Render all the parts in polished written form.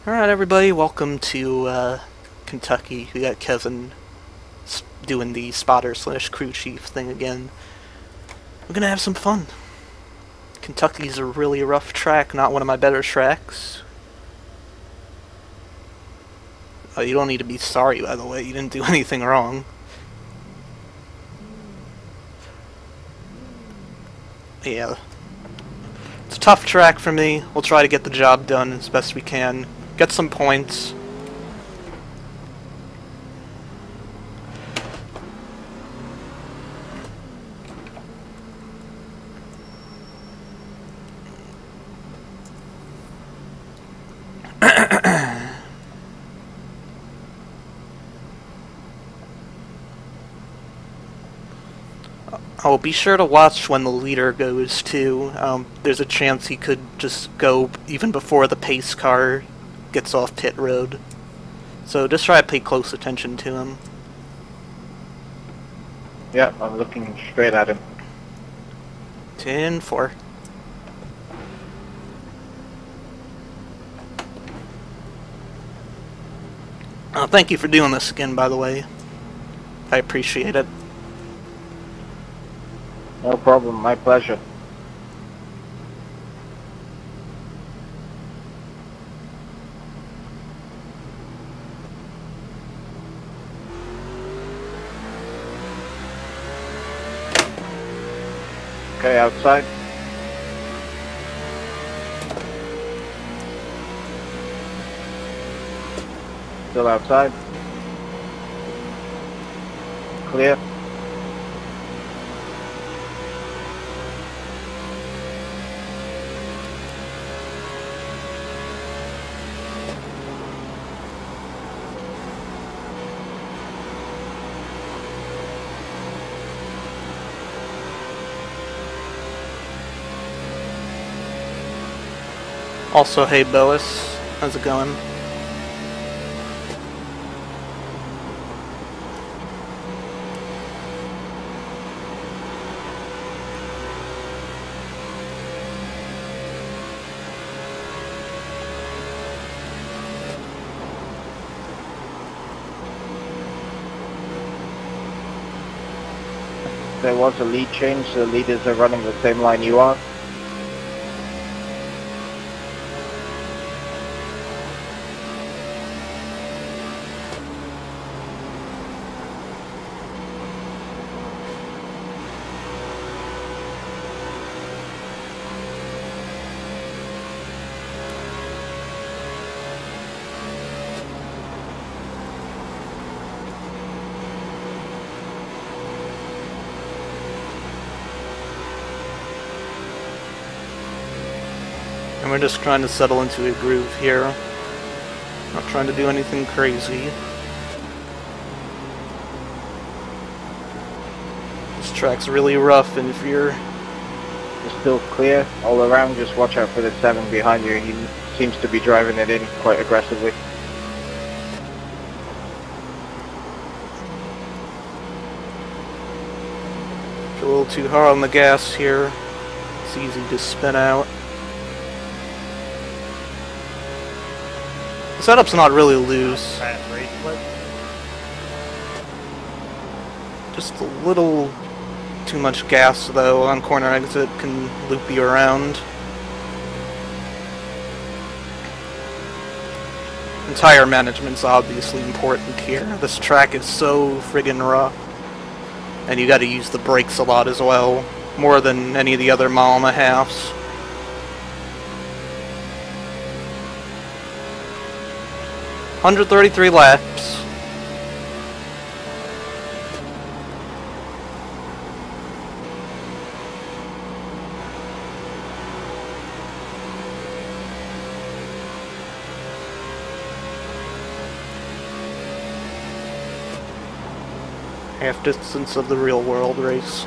Alright, everybody, welcome to Kentucky. We got Kevin doing the spotter slash crew chief thing again. We're gonna have some fun. Kentucky's a really rough track, not one of my better tracks. You don't need to be sorry, by the way, you didn't do anything wrong. Yeah. It's a tough track for me. We'll try to get the job done as best we can. Get some points. Oh, be sure to watch when the leader goes, too. There's a chance he could just go even before the pace car gets off pit road. So just try to pay close attention to him. Yeah, I'm looking straight at him. 10-4. Thank you for doing this again, by the way. I appreciate it. No problem, my pleasure. Okay, outside. Still outside. Clear. Also, hey Boas, how's it going? There was a lead change, the leaders are running the same line you are. And we're just trying to settle into a groove here. Not trying to do anything crazy. This track's really rough, and if you're... It's still clear all around, just watch out for the 7 behind you. He seems to be driving it in quite aggressively. a little too hard on the gas here. It's easy to spin out. The setup's not really loose. Just a little too much gas, though, on corner exit can loop you around. And tire management's obviously important here. This track is so friggin' rough. And you gotta use the brakes a lot as well. More than any of the other mile and a halves. $133 laps. Half distance of the real world race.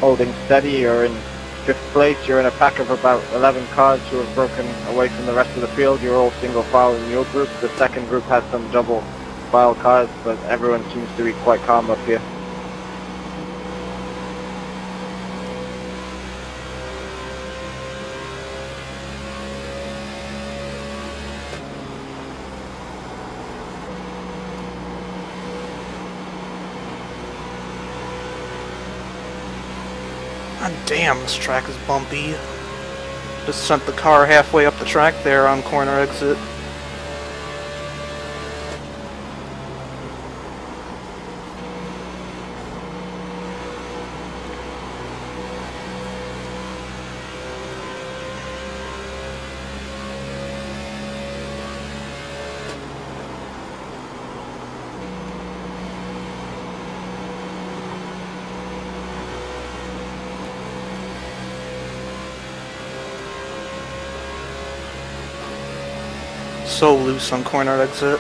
holding steady. You're in 5th place. You're in a pack of about 11 cars who have broken away from the rest of the field. You're all single file in your group. The second group has some double file cars, but everyone seems to be quite calm up here. God damn, this track is bumpy. Just sent the car halfway up the track there on corner exit. So loose on corner exit.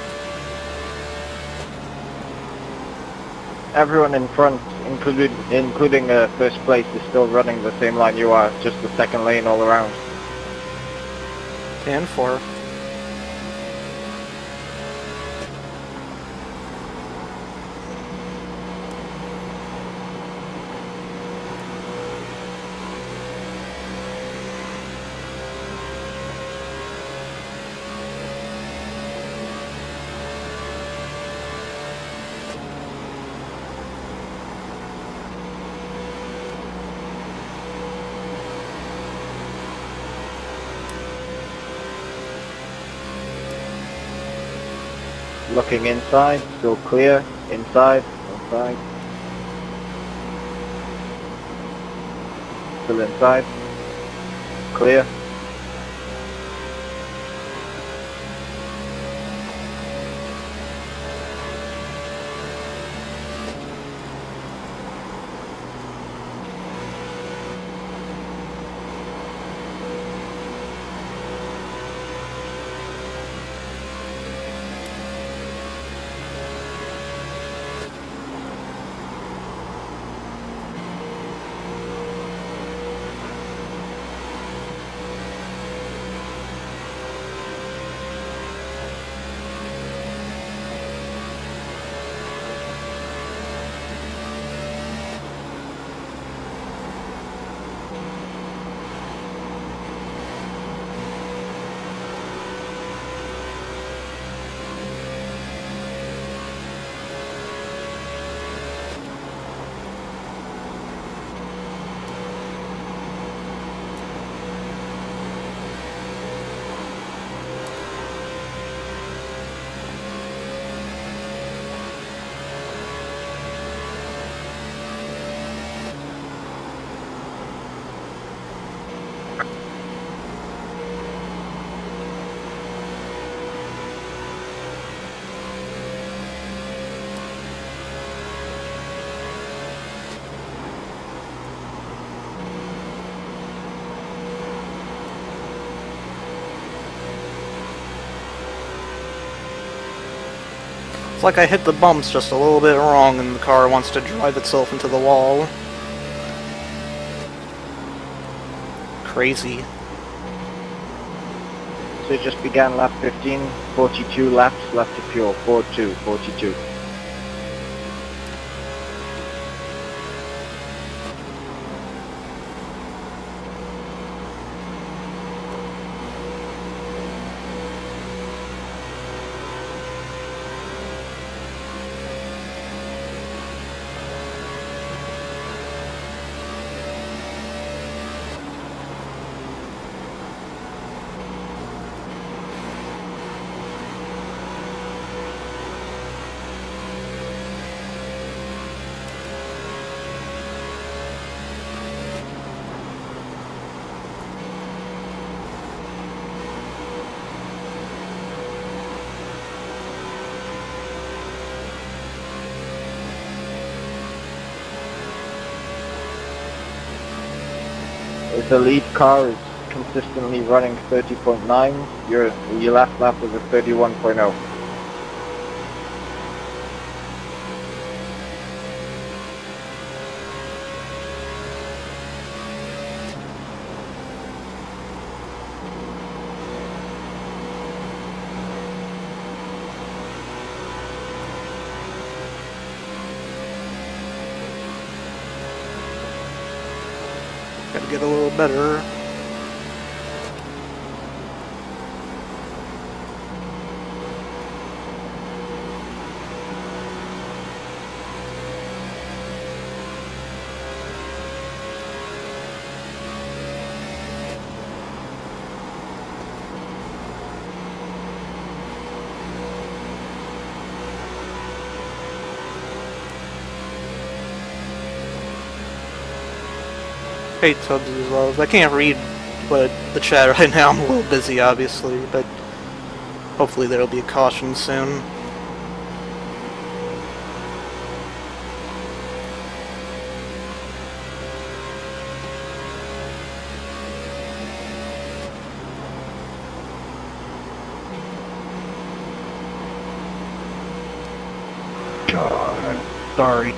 Everyone in front, including 1st place, is still running the same line you are, just the 2nd lane all around. 10-4. Looking inside, still clear. Inside, inside. Still inside. Clear. It's like I hit the bumps just a little bit wrong and the car wants to drive itself into the wall. Crazy. So it just began lap 15, 42 laps left to fuel, 42, 42. If the lead car is consistently running 30.9, your last lap was a 31.0. Gotta get a little better. Hey Tubbs as well. I can't read what the chat right now. I'm a little busy, obviously, but hopefully there'll be a caution soon. God, I'm sorry.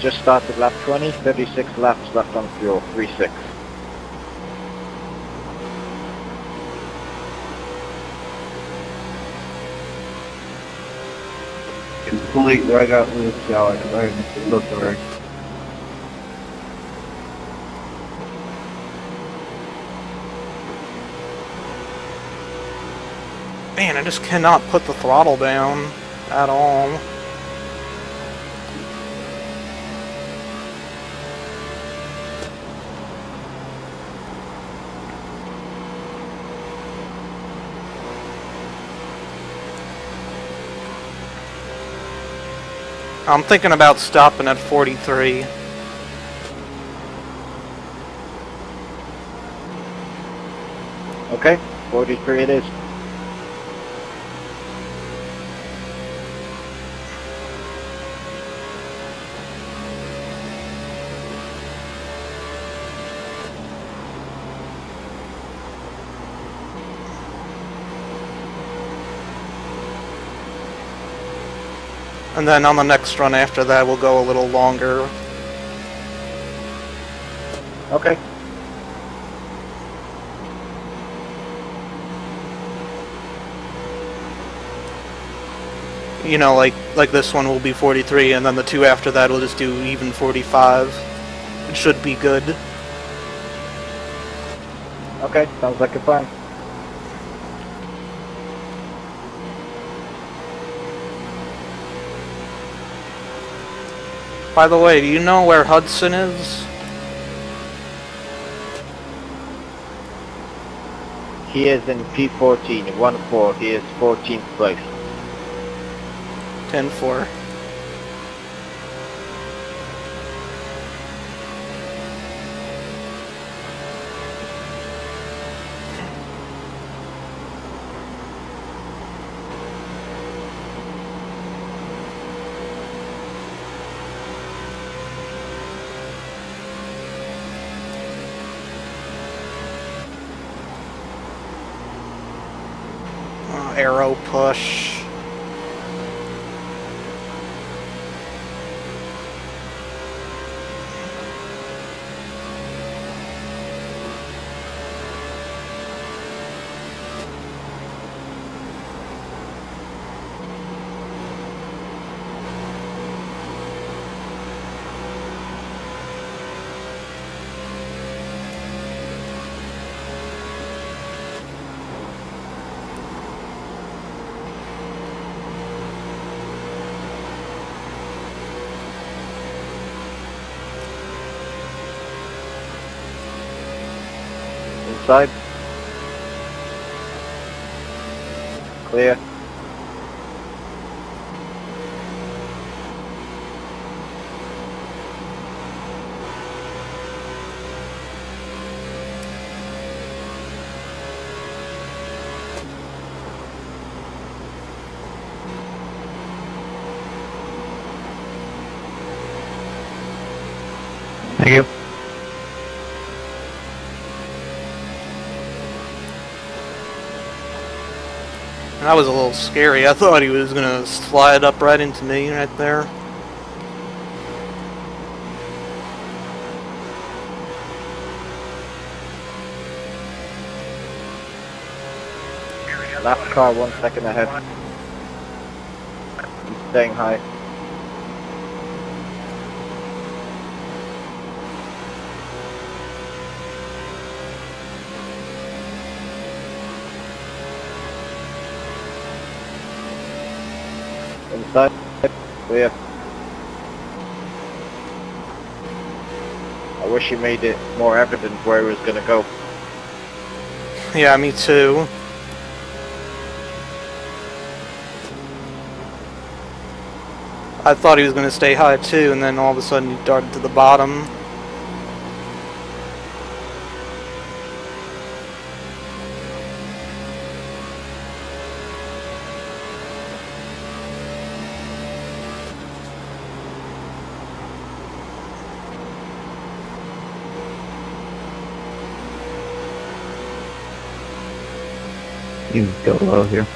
Just started lap 20, 36 laps left on fuel, 3-6. Completely, I got loose showers. I'm so sorry. Man, I just cannot put the throttle down at all. I'm thinking about stopping at 43. Okay, 43 it is. And then on the next run after that, we'll go a little longer. Okay. You know, like this one will be 43, and then the two after that will just do even 45. It should be good. Okay, sounds like a plan. By the way, do you know where Hudson is? He is in P14, 1-4. He is 14th place. 10-4. Arrow push. Inside. Clear. Thank you. That was a little scary. I thought he was gonna slide up right into me right there. Last car 1 second ahead. He's staying high. Inside. Clear. I wish he made it more evident where he was going to go. Yeah, me too. I thought he was going to stay high too, and then all of a sudden he darted to the bottom. You can go low here.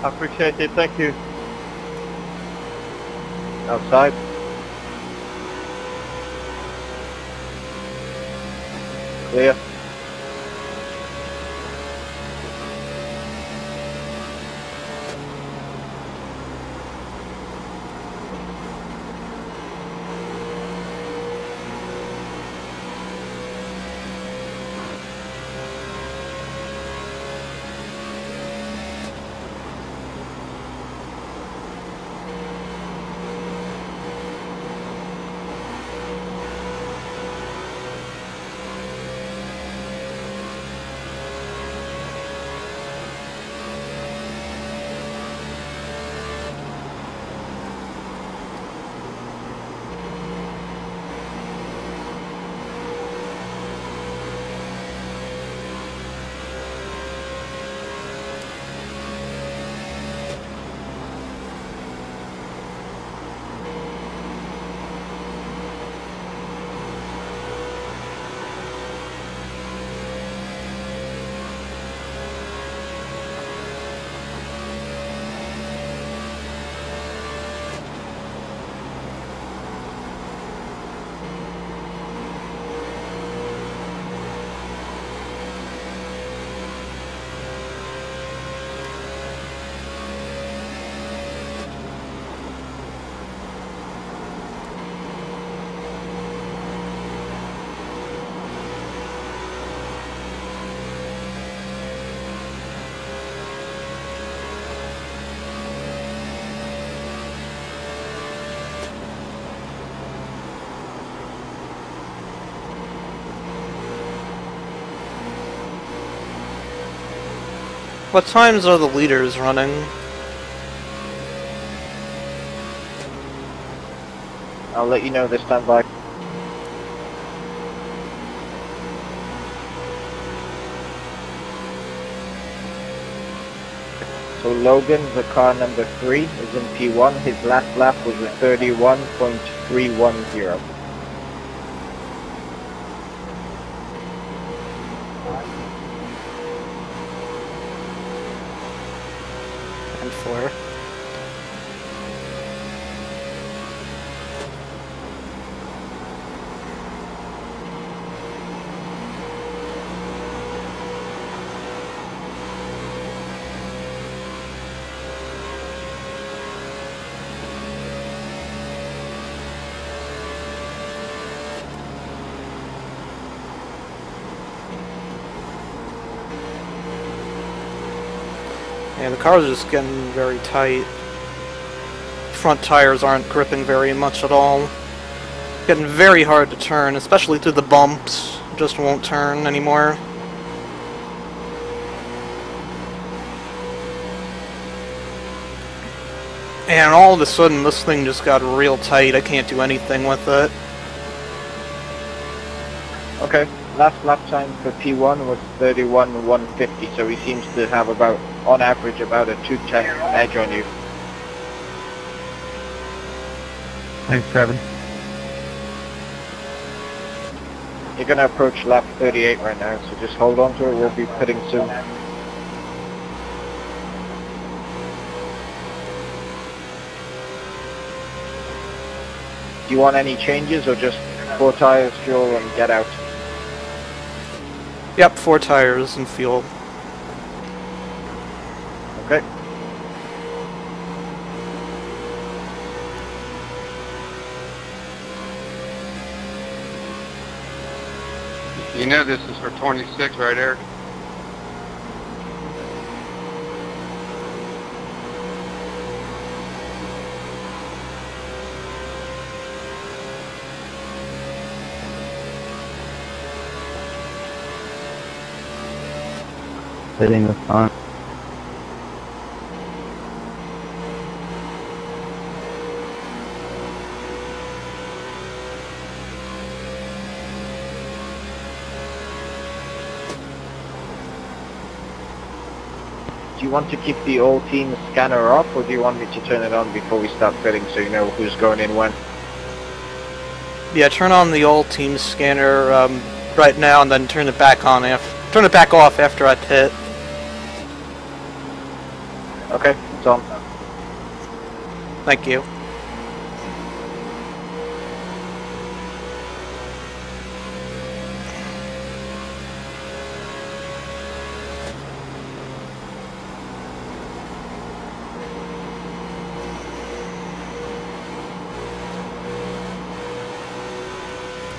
I appreciate it, thank you. Outside. Clear. What times are the leaders running? I'll let you know this time by. So Logan, the car number 3, is in P1. His last lap was a 31.310. And 4. Yeah, the car's just getting very tight. Front tires aren't gripping very much at all. Getting very hard to turn, especially through the bumps. Just won't turn anymore. And all of a sudden, this thing just got real tight. I can't do anything with it. Okay, last lap time for P1 was 31.150, so he seems to have about, on average, about a 2:10 edge on you. Thanks, Kevin. You're going to approach lap 38 right now, so just hold on to it, we'll be pitting soon. Do you want any changes, or just 4 tires, fuel, and get out? Yep, 4 tires and fuel. Okay. You know this is for 26, right, Eric? Sitting the fun. Do you want to keep the all team scanner off, or do you want me to turn it on before we start pitting so you know who's going in when? Yeah, turn on the all team scanner right now, and then turn it back on turn it back off after I pit. Okay, it's on. Thank you.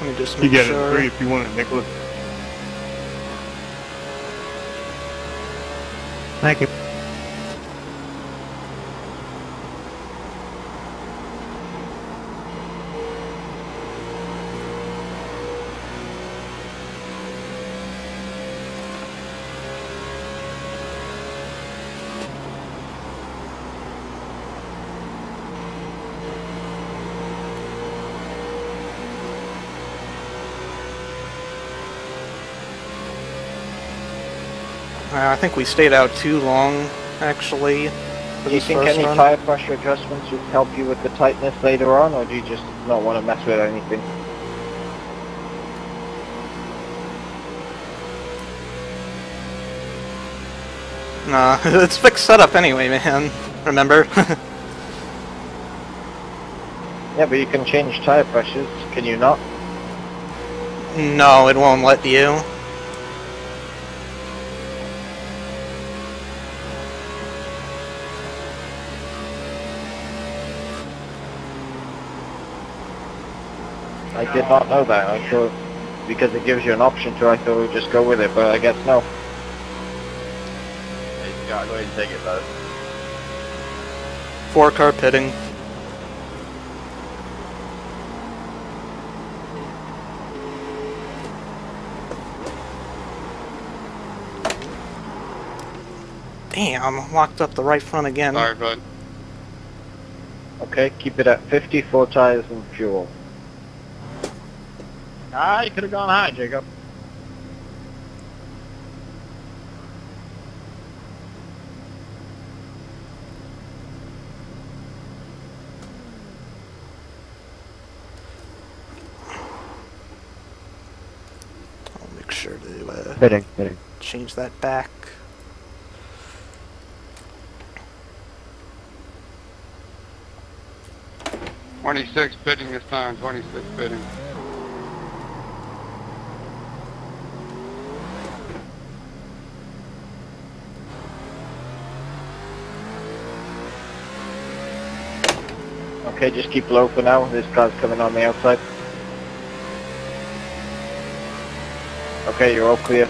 Let me just You make get sure. it free if you want it, Nicholas. Thank you. I think we stayed out too long, actually. For Do you this think first any run. tire pressure adjustments would help you with the tightness later on, or do you just not want to mess with anything? Nah, it's fixed setup anyway, man. Remember? Yeah, but you can change tire pressures, can you not? No, it won't let you. I did not know that. I thought, because it gives you an option to, I thought we'd just go with it, but I guess no. Hey, Scott, go ahead and take it, bud. 4-car pitting. Damn, locked up the right front again. Sorry, bud. Okay, keep it at 54 tires and fuel. Ah, you could have gone high, Jacob. I'll make sure to Bidding. change that back. .26 bidding this time, 26 bidding. Okay, just keep low for now. This car's coming on the outside. Okay, you're all clear.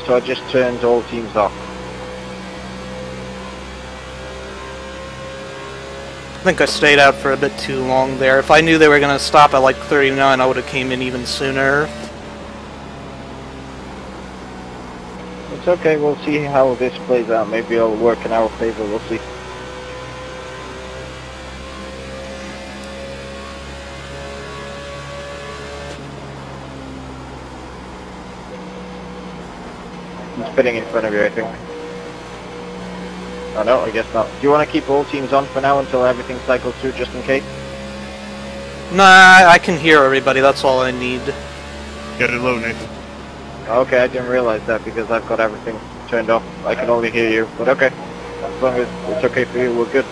So I just turned all teams off. I think I stayed out for a bit too long there. If I knew they were going to stop at like 39, I would have came in even sooner. It's It's okay, we'll see how this plays out. Maybe it'll work in our favor, we'll see. He's spinning in front of you, I think. Oh no, I guess not. Do you want to keep all teams on for now until everything cycles through, just in case? Nah, I can hear everybody, that's all I need. Get it low, Nathan. Okay, I didn't realize that because I've got everything turned off. I can only hear you, but okay. As long as it's okay for you, we're good.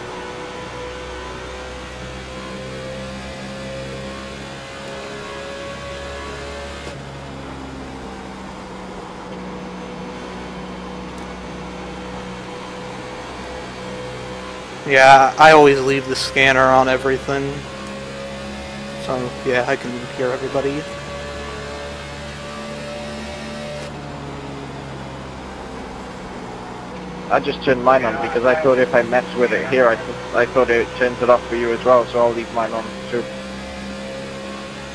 Yeah, I always leave the scanner on everything. So, yeah, I can hear everybody. I just turned mine on because I thought if I mess with it here, I thought it turns it off for you as well, so I'll leave mine on too.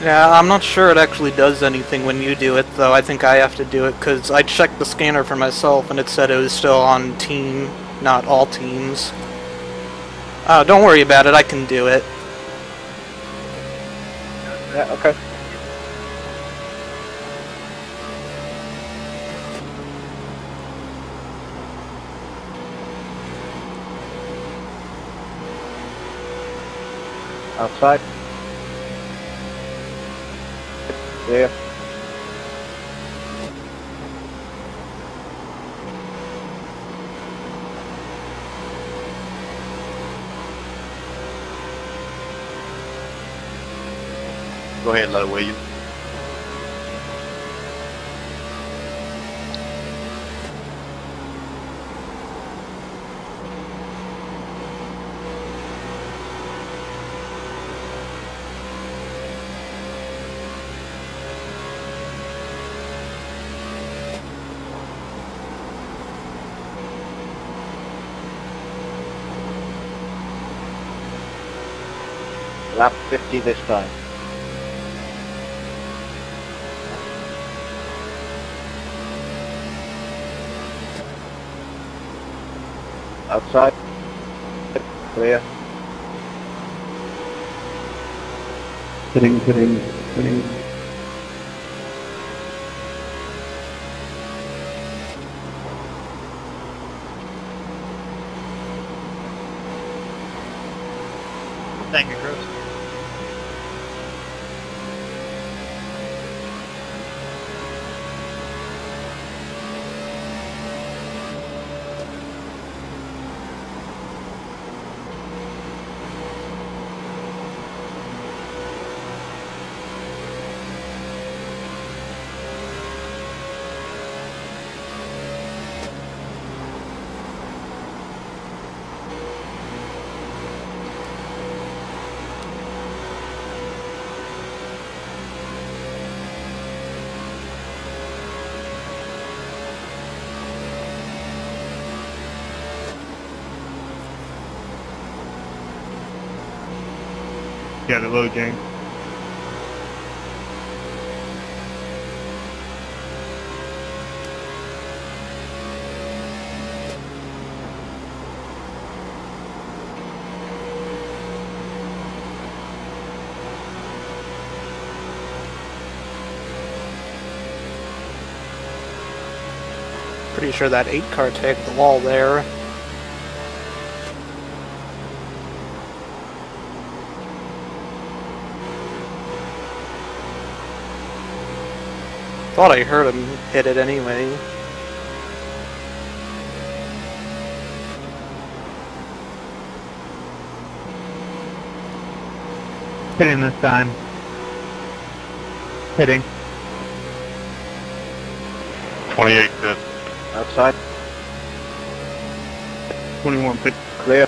Yeah, I'm not sure it actually does anything when you do it, though. I think I have to do it, because I checked the scanner for myself, and it said it was still on team, not all teams. Don't worry about it, I can do it. Yeah, okay. Outside. Yeah. Go ahead, let it weigh you. Lap 50 this time. Outside. Clear. Hitting. Thank you, Chris. Got it low, James. Pretty sure that 8 car tagged the wall there. Thought I heard him hit it anyway. Hitting this time. Hitting. 28 to Outside. 21 pitch. Clear.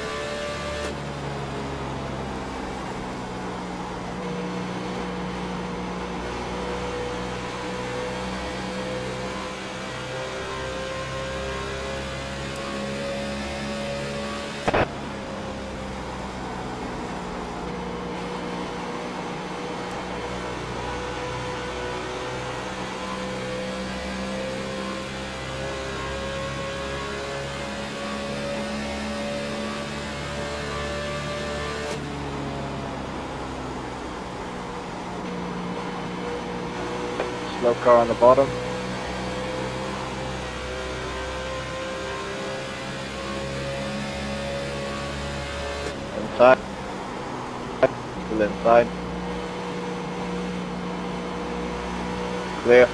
slow car on the bottom. Inside. Still inside. Clear.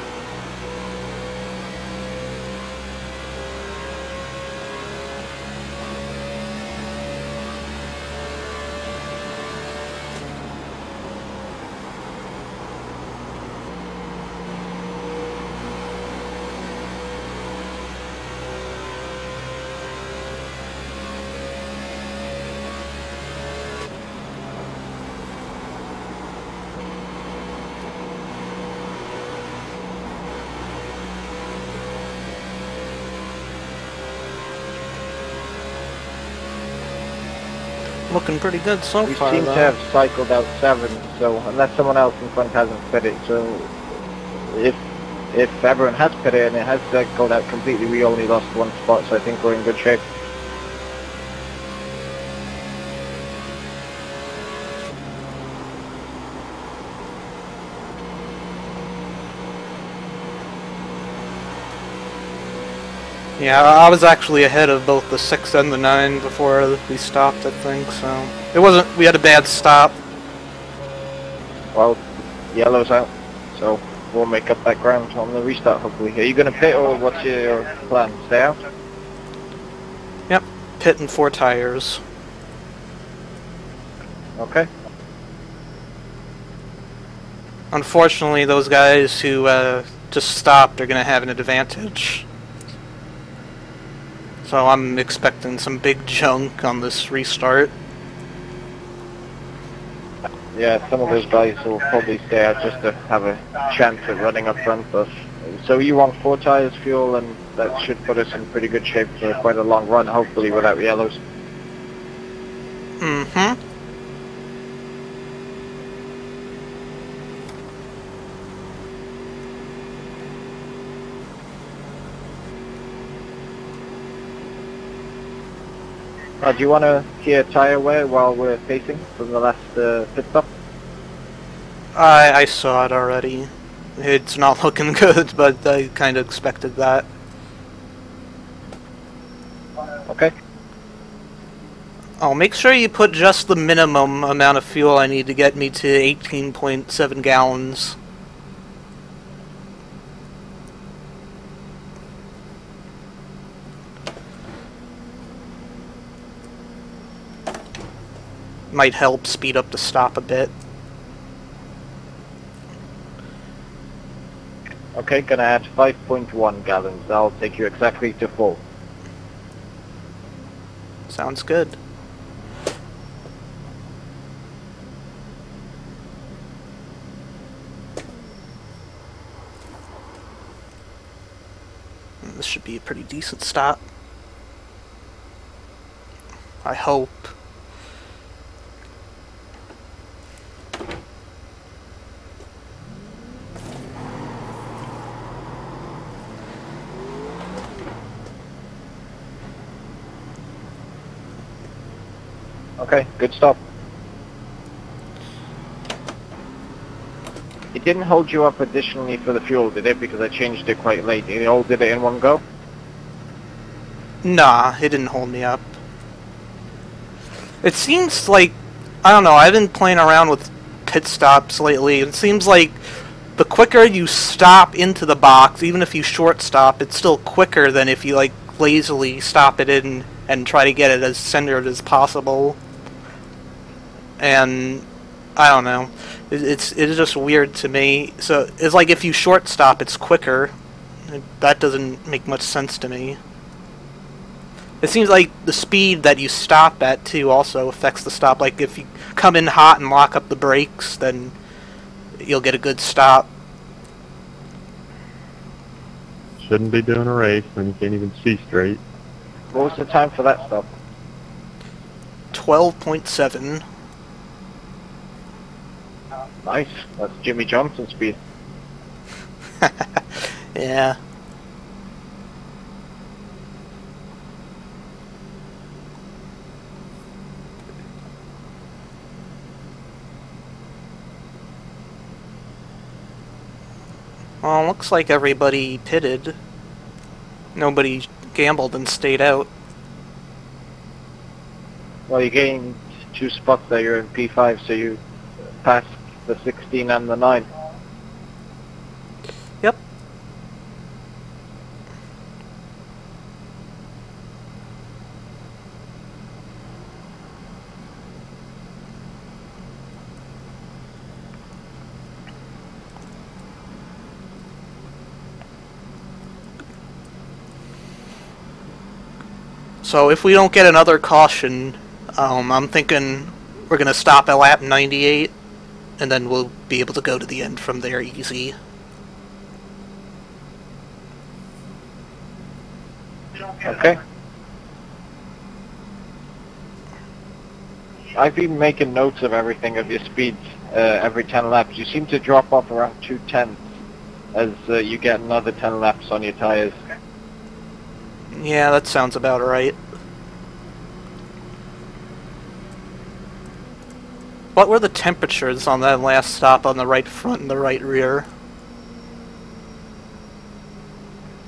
Looking pretty good so We far, seem though. to have cycled out 7, so unless someone else in front hasn't pitted, so if everyone has pitted and it has cycled out completely, we only lost 1 spot, so I think we're in good shape. Yeah, I was actually ahead of both the 6 and the 9 before we stopped, I think, so... It wasn't... We had a bad stop. Well, yellow's out, so we'll make up that ground on the restart, hopefully. Are you going to pit, or what's your plan? Stay out? Yep, pit and 4 tires. Okay. Unfortunately, those guys who just stopped are going to have an advantage. So I'm expecting some big junk on this restart. Yeah, some of those guys will probably stay out just to have a chance at running up front, but... So you want 4 tires fuel, and that should put us in pretty good shape for quite a long run, hopefully without yellows. Mm-hmm. Do you want to hear tire wear while we're pacing from the last pit stop? I saw it already. It's not looking good, but I kind of expected that. Okay. Oh, make sure you put just the minimum amount of fuel I need to get me to 18.7 gallons. Might help speed up the stop a bit. Okay, gonna add 5.1 gallons. That'll take you exactly to full. Sounds good. This should be a pretty decent stop. I hope. Okay, good stop. It didn't hold you up additionally for the fuel, did it? Because I changed it quite late. You all did it in one go? Nah, it didn't hold me up. It seems like, I don't know, I've been playing around with pit stops lately. It seems like the quicker you stop into the box, even if you short stop, it's still quicker than if you like lazily stop it in and try to get it as centered as possible. And I don't know, it's just weird to me. So it's like if you short stop, it's quicker. That doesn't make much sense to me. It seems like the speed that you stop at too also affects the stop. Like if you come in hot and lock up the brakes, then you'll get a good stop. Shouldn't be doing a race when you can't even see straight. What was the time for that stop? 12.7. Nice. That's Jimmy Johnson speed. Yeah. Well, looks like everybody pitted. Nobody gambled and stayed out. Well, you gained 2 spots there. You're in P5, so you passed the 16 and the 9. Yep. So if we don't get another caution, I'm thinking we're gonna stop at lap 98, and then we'll be able to go to the end from there easy. Okay. I've been making notes of everything, of your speeds, every 10 laps. You seem to drop off around 2/10 as you get another 10 laps on your tires. Yeah, that sounds about right. What were the temperatures on that last stop on the right front and the right rear?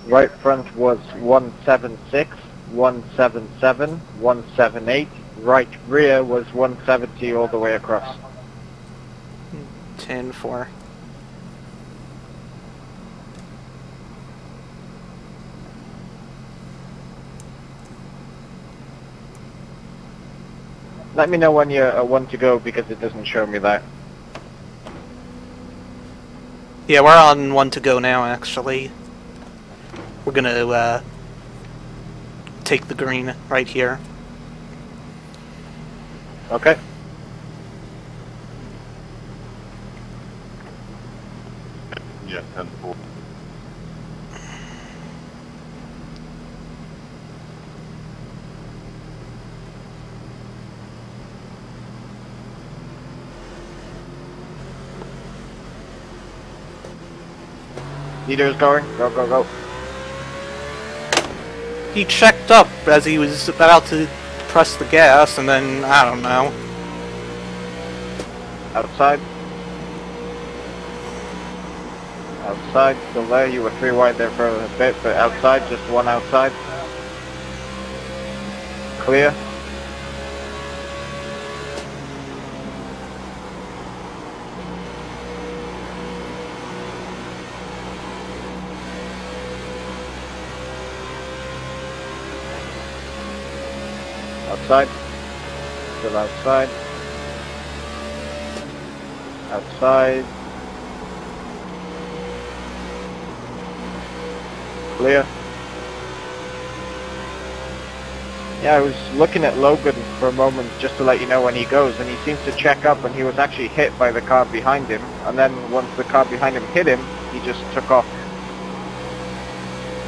Right front was 176, 177, 178. Right rear was 170 all the way across. 10-4. Let me know when you're 1 to go, because it doesn't show me that. Yeah, we're on 1 to go now, actually. We're gonna take the green right here. Okay. Yeah, 10-4. Leader's going. Go, go, go. He checked up as he was about to press the gas, and then, I don't know. Outside. Outside, still there. You were 3 wide there for a bit, but outside, just 1 outside. Clear. Outside. Still outside. Outside. Clear. Yeah, I was looking at Logan for a moment just to let you know when he goes, and he seems to check up, and he was actually hit by the car behind him, and then once the car behind him hit him, he just took off.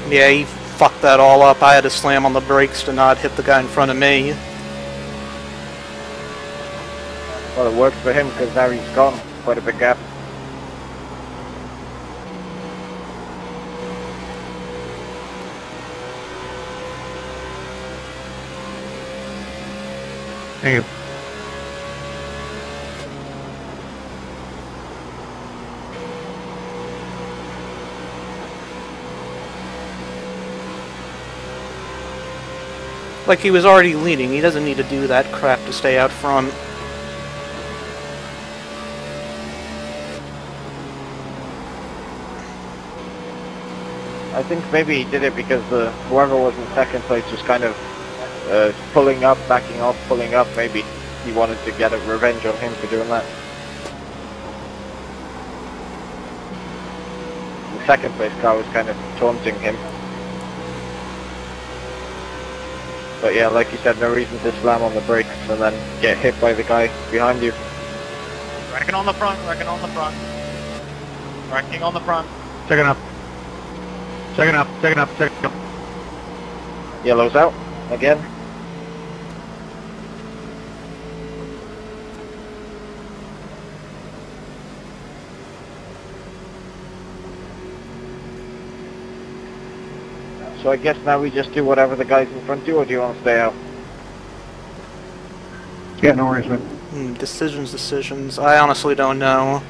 Yeah, he fucked that all up. I had to slam on the brakes to not hit the guy in front of me. Well, it worked for him because now he's gone. Quite a big gap. Thank you. Like he was already leading. He doesn't need to do that crap to stay out front. I think maybe he did it because whoever was in second place was kind of pulling up, backing off, pulling up. Maybe he wanted to get a revenge on him for doing that. The second place car was kind of taunting him. But yeah, like you said, no reason to slam on the brakes and then get hit by the guy behind you. Wrecking on the front, wrecking on the front. Wrecking on the front. Second up. Second up, second up, second up. Yellow's out again. So I guess now we just do whatever the guys in front do, or do you want to stay out? Yeah, no worries, man. Decisions. I honestly don't know.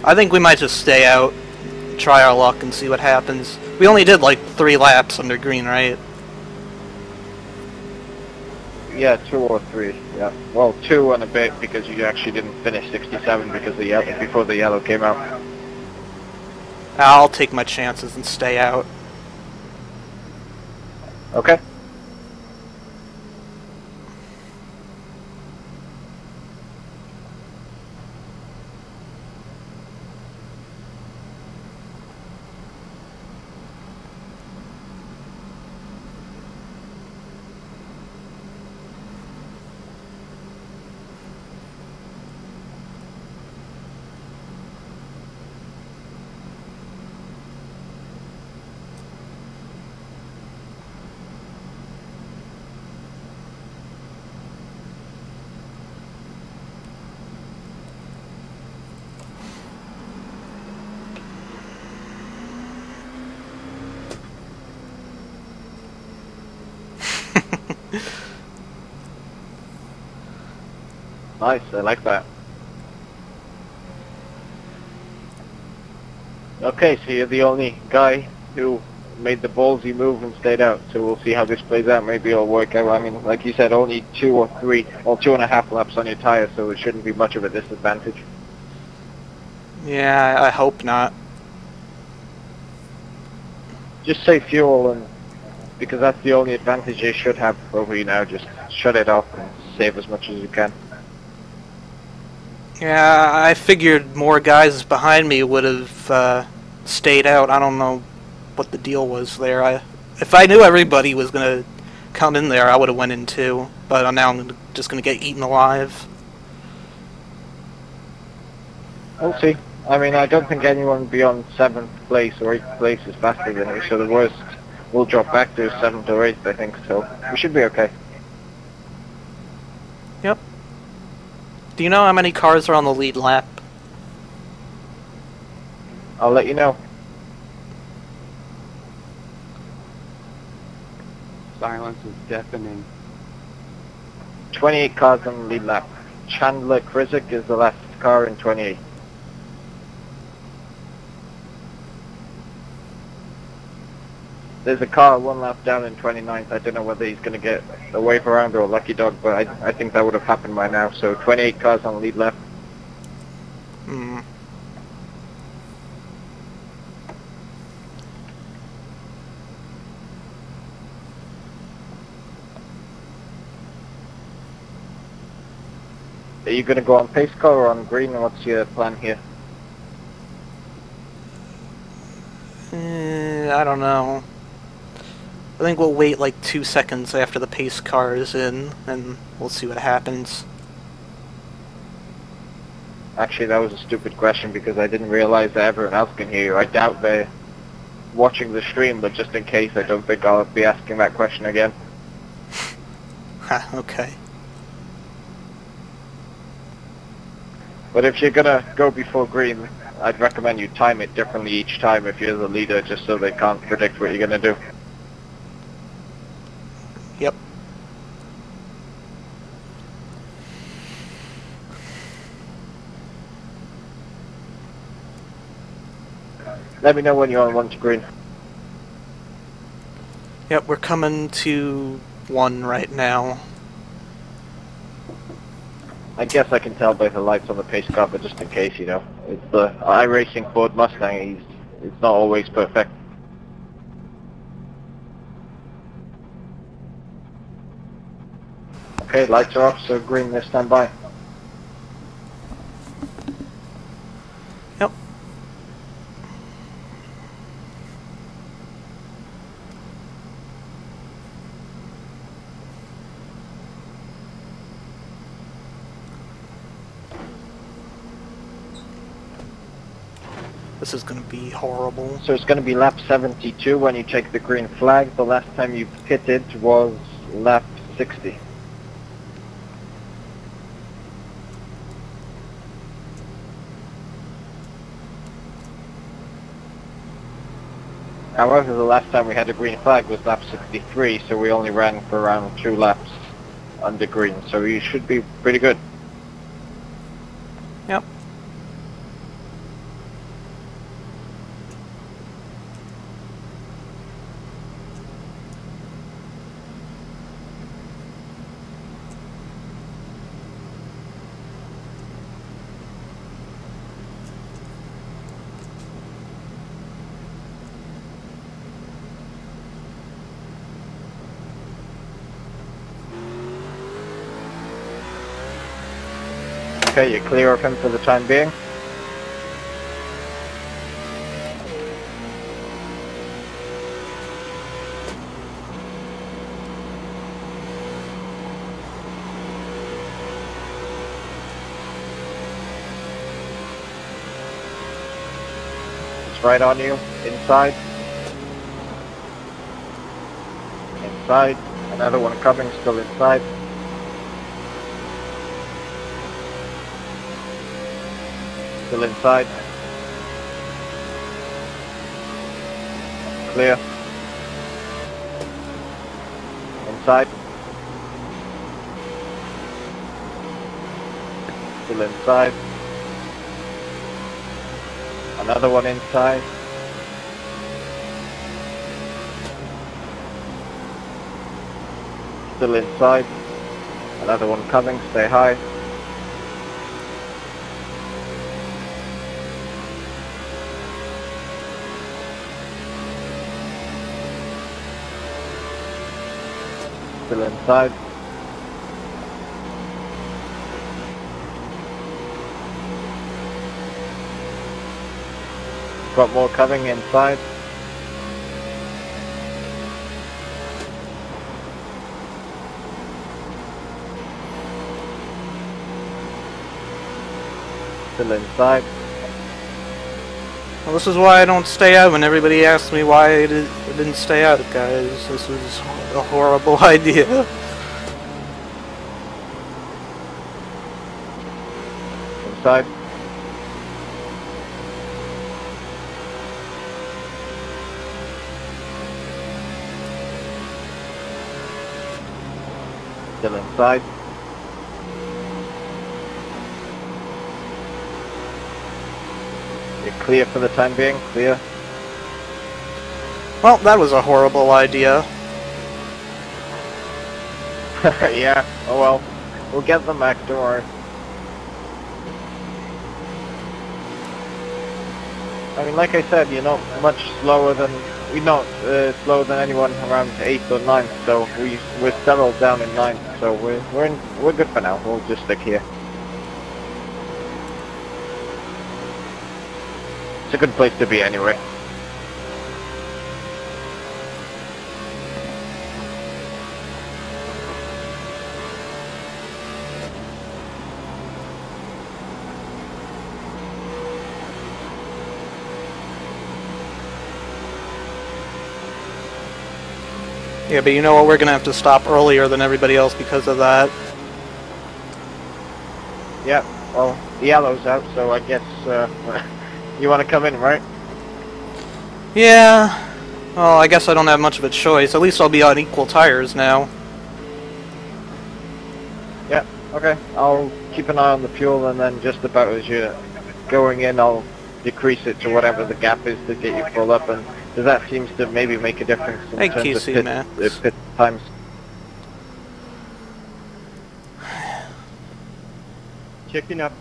I think we might just stay out. try our luck and see what happens. We only did like 3 laps under green, right? Yeah, 2 or 3. Yeah. Well, 2 and a bit because you actually didn't finish 67 because the yellow, before the yellow came out. I'll take my chances and stay out. Okay. Nice, I like that. Okay, so you're the only guy who made the ballsy move and stayed out, so we'll see how this plays out. Maybe it'll work out. I mean, like you said, only 2 or 3, or 2.5 laps on your tire, so it shouldn't be much of a disadvantage. Yeah, I hope not. Just save fuel, and because that's the only advantage they should have over you now. Just shut it off and save as much as you can. Yeah, I figured more guys behind me would have stayed out. I don't know what the deal was there. If I knew everybody was going to come in there, I would have went in too. But now I'm just going to get eaten alive. We'll see. I mean, I don't think anyone beyond 7th place or 8th place is faster than me, so the worst will drop back to 7th or 8th, I think, so we should be okay. Yep. Do you know how many cars are on the lead lap? I'll let you know. Silence is deafening. 28 cars on the lead lap. Chandler Krizik is the last car in 28. There's a car 1 lap down in 29th. I don't know whether he's going to get a wave around or a lucky dog, but I think that would have happened by now. So 28 cars on the lead lap. Hmm. Are you going to go on pace car or on green? What's your plan here? I don't know. I think we'll wait like 2 seconds after the pace car is in, and we'll see what happens. Actually, that was a stupid question because I didn't realize that everyone else can hear you. I doubt they're watching the stream, but just in case, I don't think I'll be asking that question again. Ha, okay. But if you're gonna go before green, I'd recommend you time it differently each time if you're the leader, just so they can't predict what you're gonna do. Yep. Let me know when you're on 1 to green. Yep, we're coming to 1 right now. I guess I can tell by the lights on the pace car, but just in case, you know. It's the iRacing Ford Mustang, it's not always perfect. Okay, lights are off, so green, let's stand by. Yep. This is going to be horrible. So it's going to be lap 72 when you check the green flag. The last time you pitted was lap 60. However, the last time we had a green flag was lap 63, so we only ran for around 2 laps under green, so you should be pretty good. Yep. Okay, you're clear of him for the time being. It's right on you, inside. Inside. Another one coming, still inside. Still inside. Clear. Inside. Still inside. Another one inside. Still inside. Another one coming, stay high. Still inside. Got more coming inside. Still inside. Well, this is why I don't stay out when everybody asks me why I didn't stay out, guys. This is a horrible idea. Inside. Still inside. You're clear for the time being, clear. Well, that was a horrible idea. Yeah, oh well. We'll get them back, don't worry. I mean, like I said, you're not much slower than... We're not slower than anyone around 8th or 9th, so we're settled down in 9th, so we're good for now. We'll just stick here. It's a good place to be anyway. Yeah, but you know what? We're gonna have to stop earlier than everybody else because of that. Yeah, well, the yellow's out, so I guess you want to come in, right? Yeah. Well, I guess I don't have much of a choice. At least I'll be on equal tires now. Yeah, okay. I'll keep an eye on the fuel, and then just about as you're going in, I'll decrease it to whatever the gap is to get you full up, and that seems to maybe make a difference in Hey, terms QC, of man. pit times. Checking up.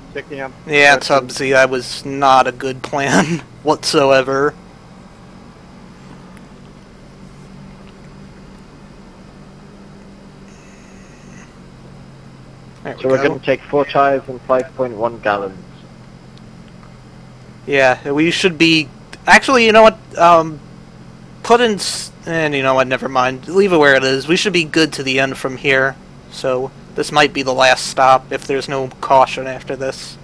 Yeah, Tubbsy, that was not a good plan whatsoever. There So we're going to take 4 tires and 5.1 gallons. Yeah, we should be... Actually, you know what? Put in... And you know what? Never mind. Leave it where it is. We should be good to the end from here. So this might be the last stop if there's no caution after this.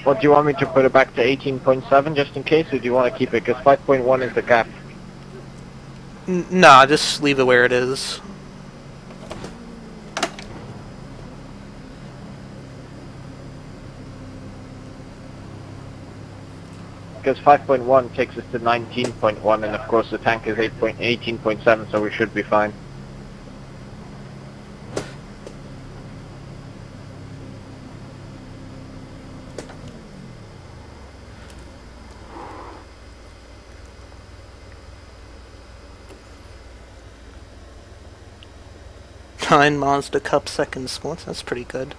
Well, do you want me to put it back to 18.7 just in case, or do you want to keep it? Because 5.1 is the gap. Nah, just leave it where it is. Because 5.1 takes us to 19.1, and of course the tank is 18.7, so we should be fine. Nine Mazda Cup second splits, that's pretty good.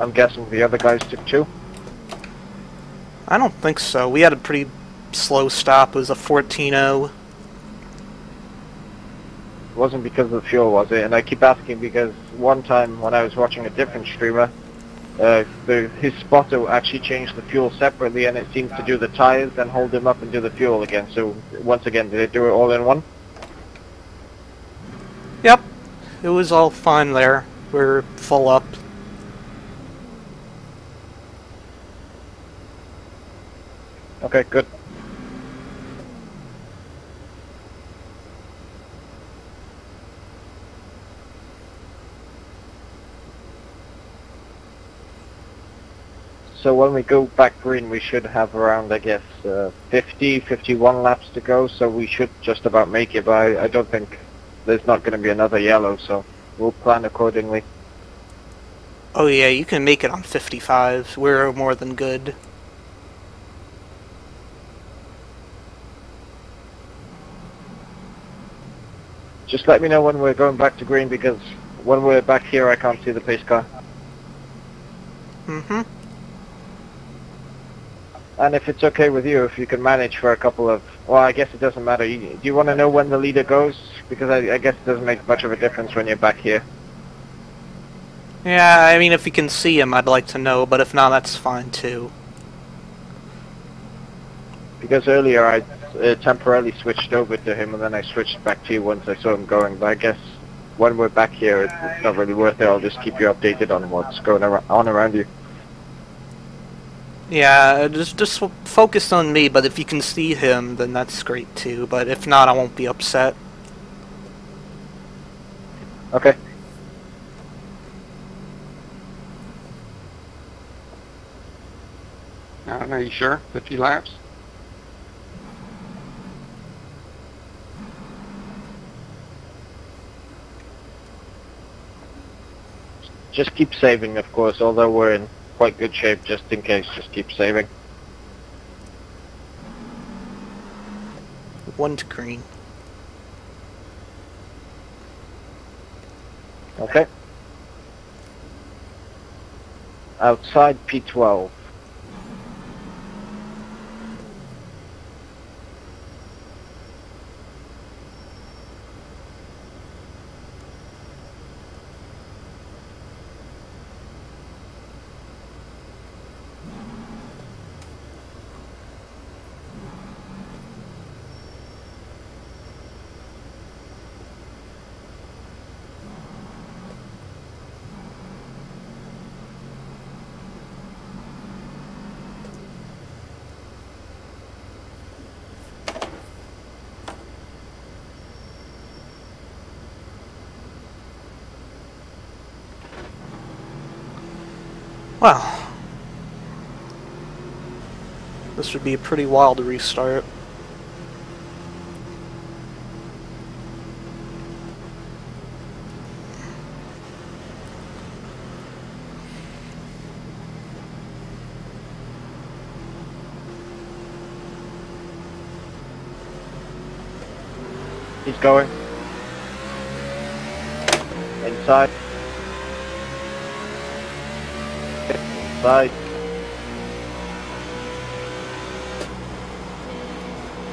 I'm guessing the other guys took 2. I don't think so. We had a pretty slow stop. It was a 14-0. It wasn't because of the fuel, was it? And I keep asking because one time when I was watching a different streamer, his spotter actually changed the fuel separately, and it seems to do the tires, then hold him up and do the fuel again. So once again, did it do it all in one? Yep. It was all fine there. We're full up. Okay, good. So when we go back green, we should have around, I guess, 50, 51 laps to go, so we should just about make it, but I don't think there's not going to be another yellow, so we'll plan accordingly. Oh yeah, you can make it on 55. We're more than good. Just let me know when we're going back to green, because when we're back here, I can't see the pace car. Mm-hmm. And if it's okay with you, if you can manage for a couple of... Well, I guess it doesn't matter. Do you want to know when the leader goes? Because I guess it doesn't make much of a difference when you're back here. Yeah, I mean, if you can see him, I'd like to know, but if not, that's fine too. Because earlier I temporarily switched over to him, and then I switched back to you once I saw him going. But I guess when we're back here, it's not really worth it. I'll just keep you updated on what's going on around you. Yeah, just focus on me, but if you can see him, then that's great too. But if not, I won't be upset. Okay. I don't know, you sure? 50 laps? Just keep saving, of course, although we're in quite good shape, just in case, just keep saving. 1 to green. Okay. Outside P12. Well, this would be a pretty wild restart. He's going. Inside. Inside.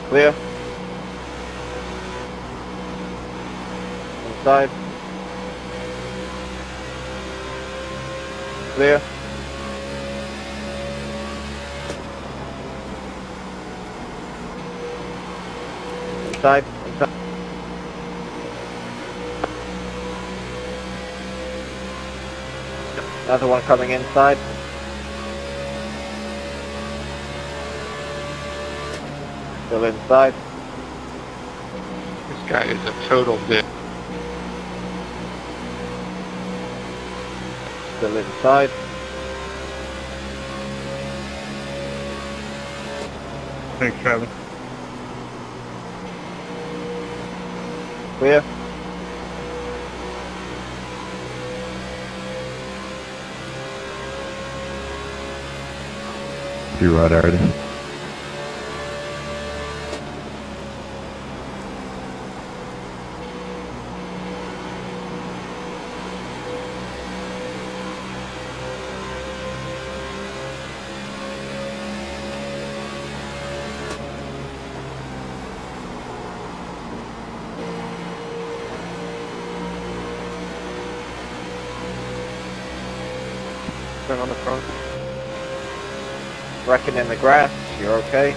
Clear. Inside. Clear. Inside. Inside. Another one coming inside. Still inside. This guy is a total dick. Still inside. Thanks, Travis. Clear. You're right, already. Turn on the front. Wrecking in the grass, you're okay.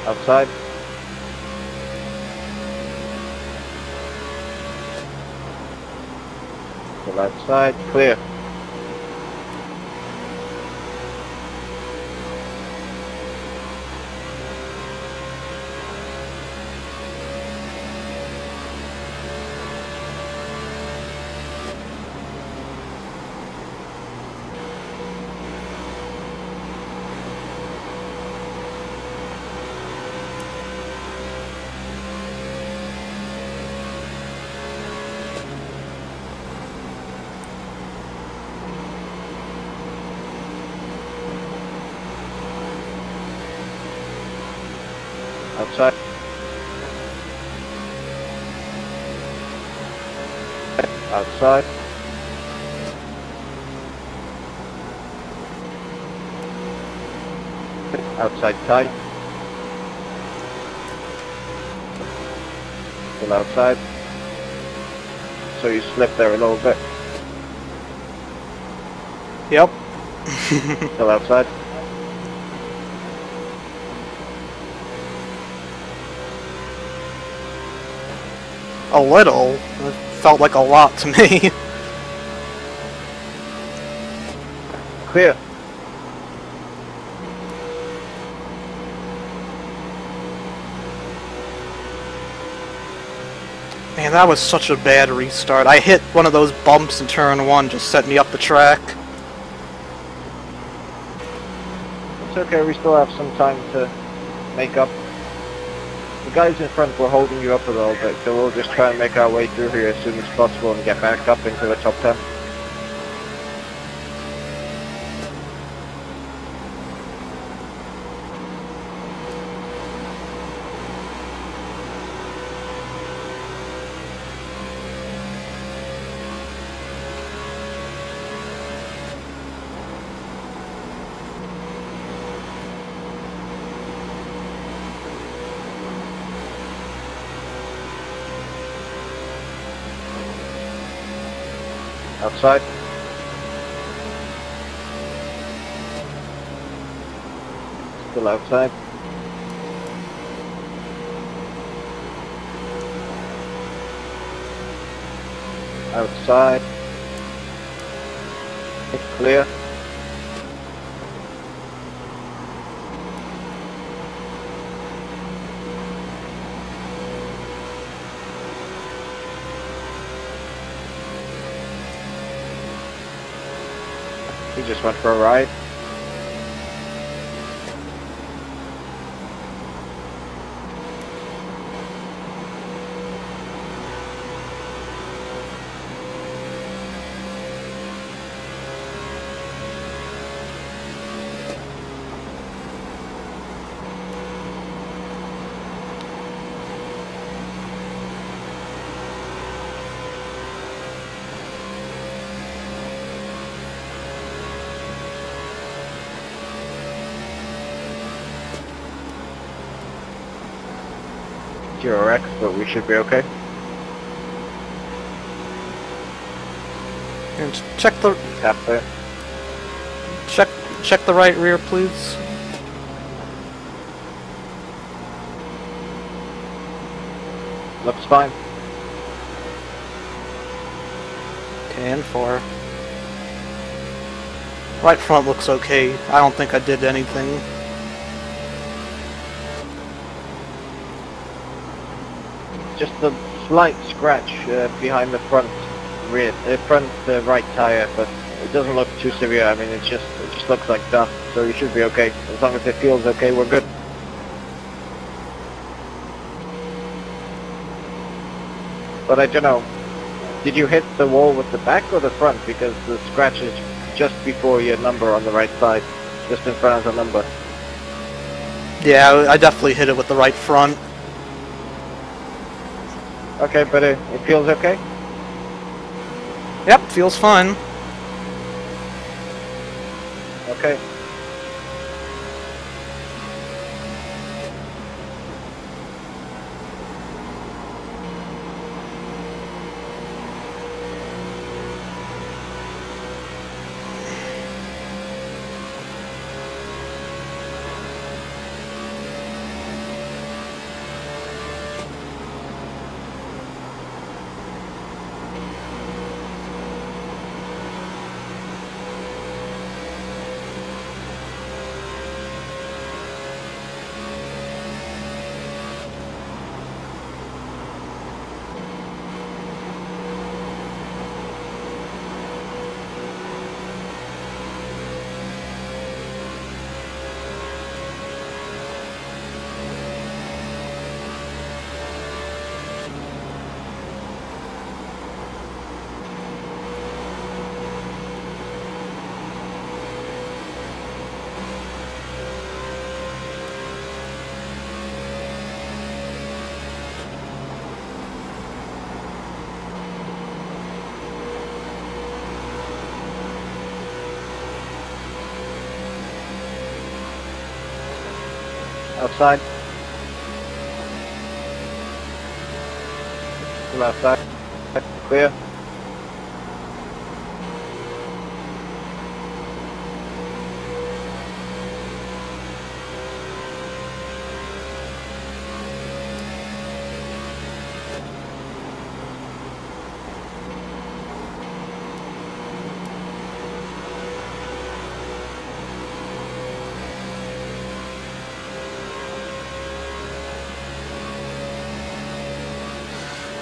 Outside. Still outside, clear. Outside. Outside. Outside tight. Still outside. So you slip there a little bit. Yep. Still outside. A little. It felt like a lot to me. Clear. Man, that was such a bad restart. I hit one of those bumps in turn 1, just set me up the track. It's okay, we still have some time to make up. The guys in front were holding you up a little bit, so we'll just try and make our way through here as soon as possible and get back up into the top 10. Outside. Still outside. Outside. It's clear. He just went for a ride. You're X, but we should be okay. And check the Tap there. check the right rear, please. Looks fine. Okay, and 4. Right front looks okay. I don't think I did anything. Just a slight scratch behind the front rear, front right tire, but it doesn't look too severe. I mean, it just looks like dust, so you should be okay. As long as it feels okay, we're good. But I don't know. Did you hit the wall with the back or the front? Because the scratch is just before your number on the right side, just in front of the number. Yeah, I definitely hit it with the right front. Okay, but it feels okay? Yep, feels fine. Okay. Outside. Still outside. Clear.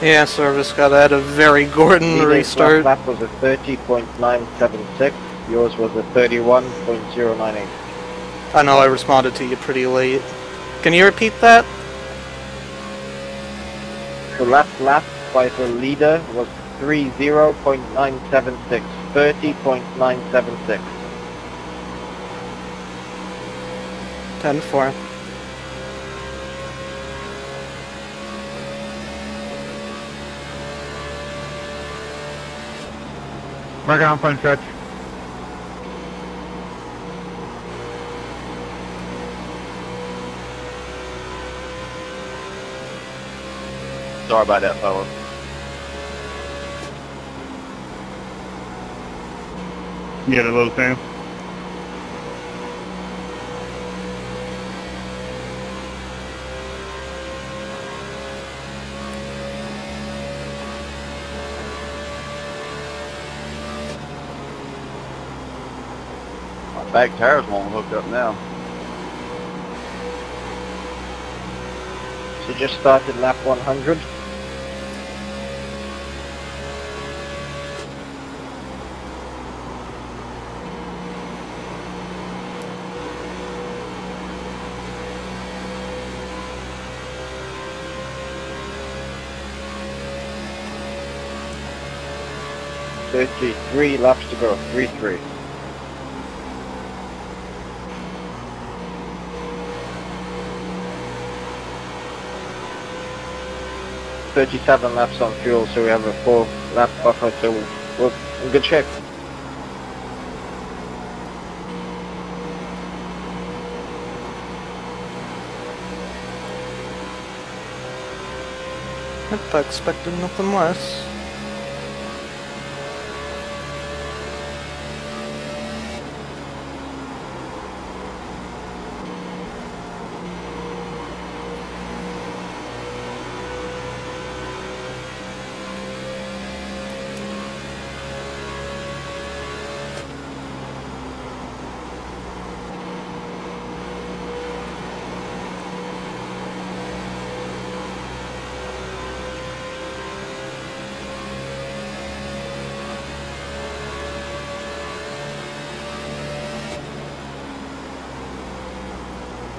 Yeah, service got at a very Gordon Leader's restart. lap was a 30.976. Yours was a 31.098. I know I responded to you pretty late. Can you repeat that? The last lap by the leader was 30.976. 30.976. 10-4. Working on front stretch. Sorry about that, fella. You got a little Sam? My back tires won't hook up now. So just started lap 100. Three laps to go. 3-3. .37 laps on fuel, so we have a 4-lap buffer, so we're in good shape. Yep, I expected nothing less.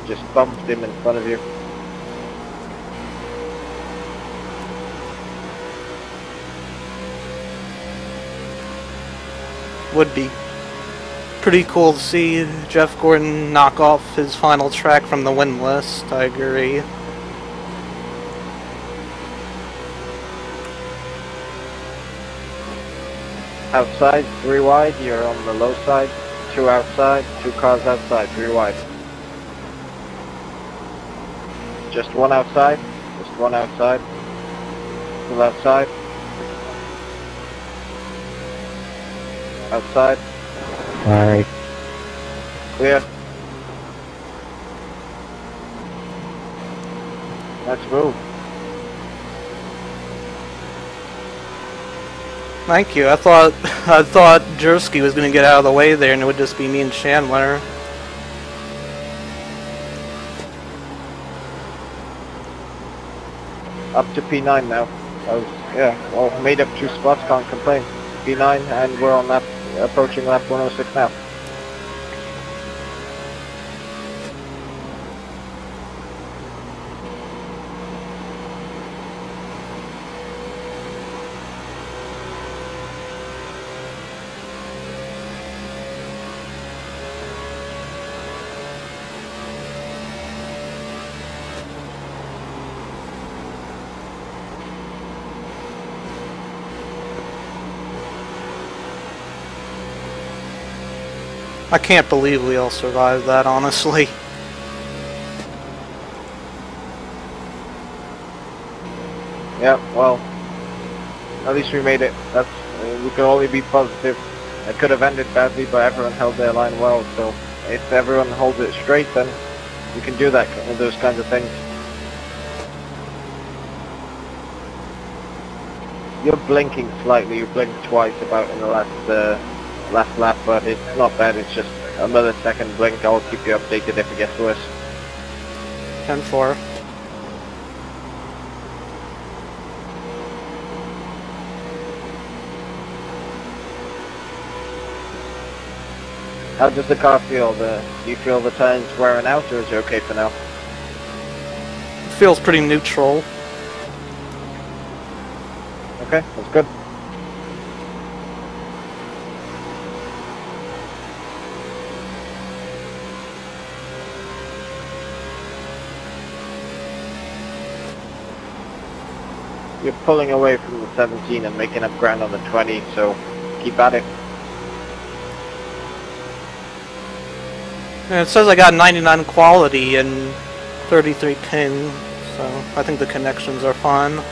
Just bumped him in front of you. Would be pretty cool to see Jeff Gordon knock off his final track from the win list, I agree. Outside, 3 wide, you're on the low side. 2 outside, 2 cars outside, 3 wide. Just 1 outside, just 1 outside. Still outside. Outside. Alright. Clear. Let's move. Thank you. I thought Jersky was gonna get out of the way there and it would just be me and Chandler. Up to P9 now. Yeah, well, made up 2 spots, can't complain. P9, and we're on lap, approaching lap 106 now. I can't believe we all survived that, honestly. Yeah, well, at least we made it. That's we can only be positive. It could have ended badly, but everyone held their line well. So if everyone holds it straight, then we can do that, those kinds of things. You're blinking slightly. You blinked twice about in the last lap, but it's not bad. It's just another second blink. I'll keep you updated if it gets worse. 10-4. How does the car feel? Do you feel the tire's wearing out, or is it okay for now? It feels pretty neutral. Okay, that's good. You're pulling away from the 17 and making up ground on the 20, so keep at it. And it says I got 99 quality and 33 ping, so I think the connections are fine.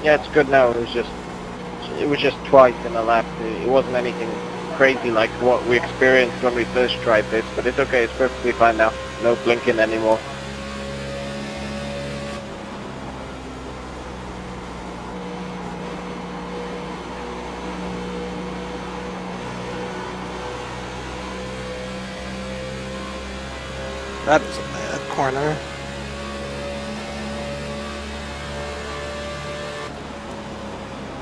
Yeah, it's good now. It was just twice in a lap. It wasn't anything crazy like what we experienced when we first tried this, but it's okay. It's perfectly fine now. No blinking anymore. That was a bad corner.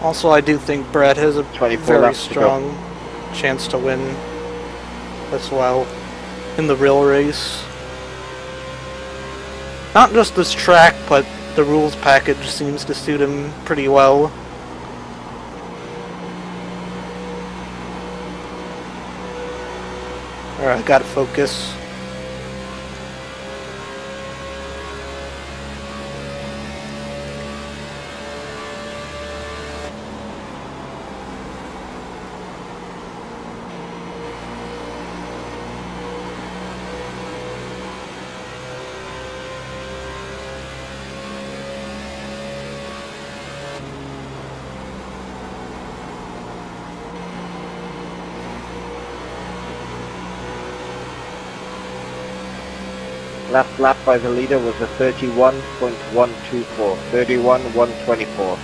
Also, I do think Brett has a 24 very laps to go. strong chance to win as well in the real race. Not just this track, but the rules package seems to suit him pretty well. Alright, gotta focus. Last lap by the leader was a 31.124. 31.124.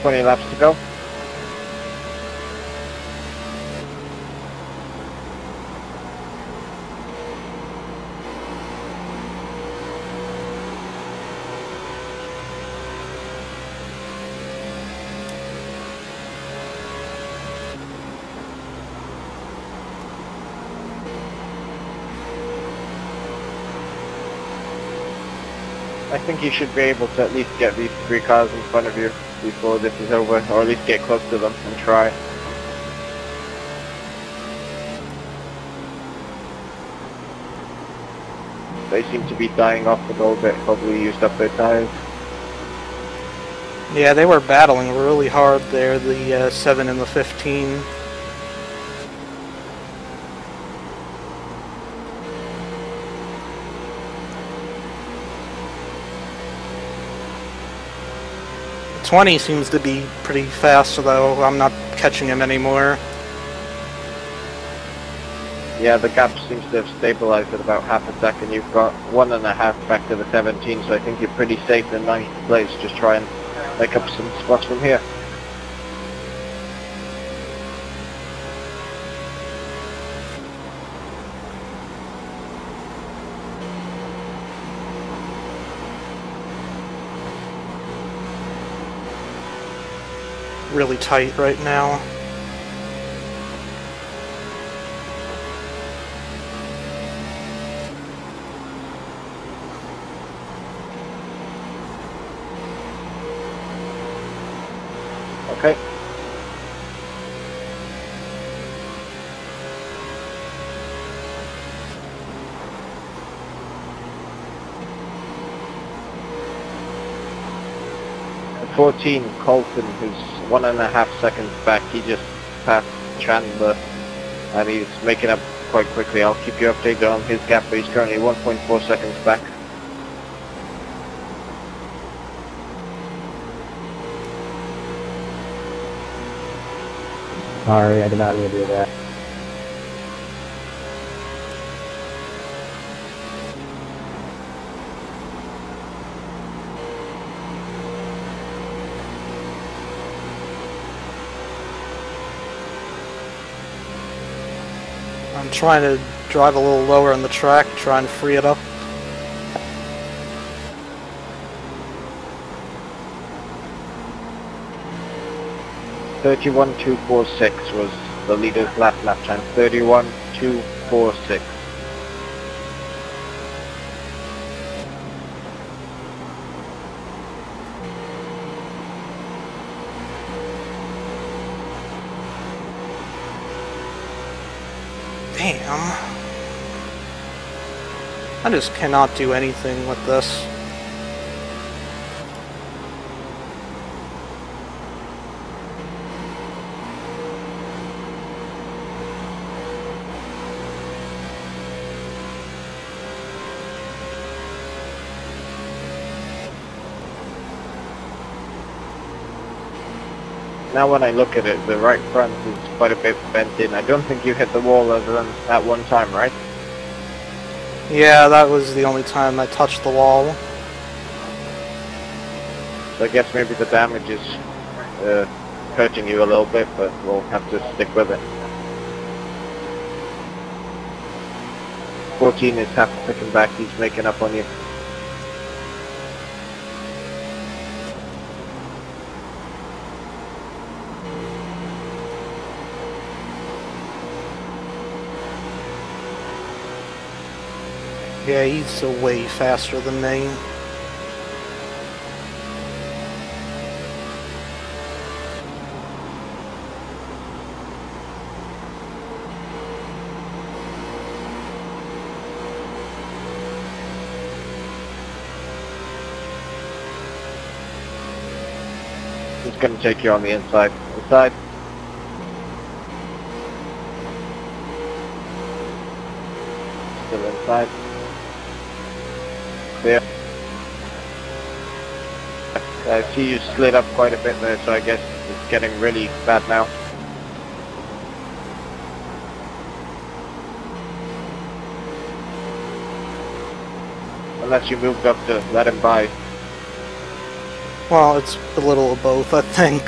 Twenty laps to go. I think you should be able to at least get these three cars in front of you before this is over, or at least get close to them and try. They seem to be dying off a little bit, probably used up their tires. Yeah, they were battling really hard there, the 7 and the 15. The 20 seems to be pretty fast, though. I'm not catching him anymore. Yeah, the gap seems to have stabilized at about half a second. You've got 1.5 back to the 17, so I think you're pretty safe in 9th place. Just try and make up some spots from here. Really tight right now. Okay. The 14, Colton, who's 1.5 seconds back. He just passed Chandler, and he's making up quite quickly. I'll keep you updated on his gap, but he's currently 1.4 seconds back. Sorry, I did not mean to do that. I'm trying to drive a little lower on the track, trying to free it up. .31.246 was the leader's last lap time. 31.246. Damn. I just cannot do anything with this. Now when I look at it, the right front is quite a bit bent in. I don't think you hit the wall other than that one time, right? Yeah, that was the only time I touched the wall. So I guess maybe the damage is hurting you a little bit, but we'll have to stick with it. 14 is half a second back. He's making up on you. Yeah, he's way faster than me. He's going to take you on the inside. Inside. Still inside. Clear. I see you slid up quite a bit there, so I guess it's getting really bad now. Unless you moved up to let him by. Well, it's a little of both, I think.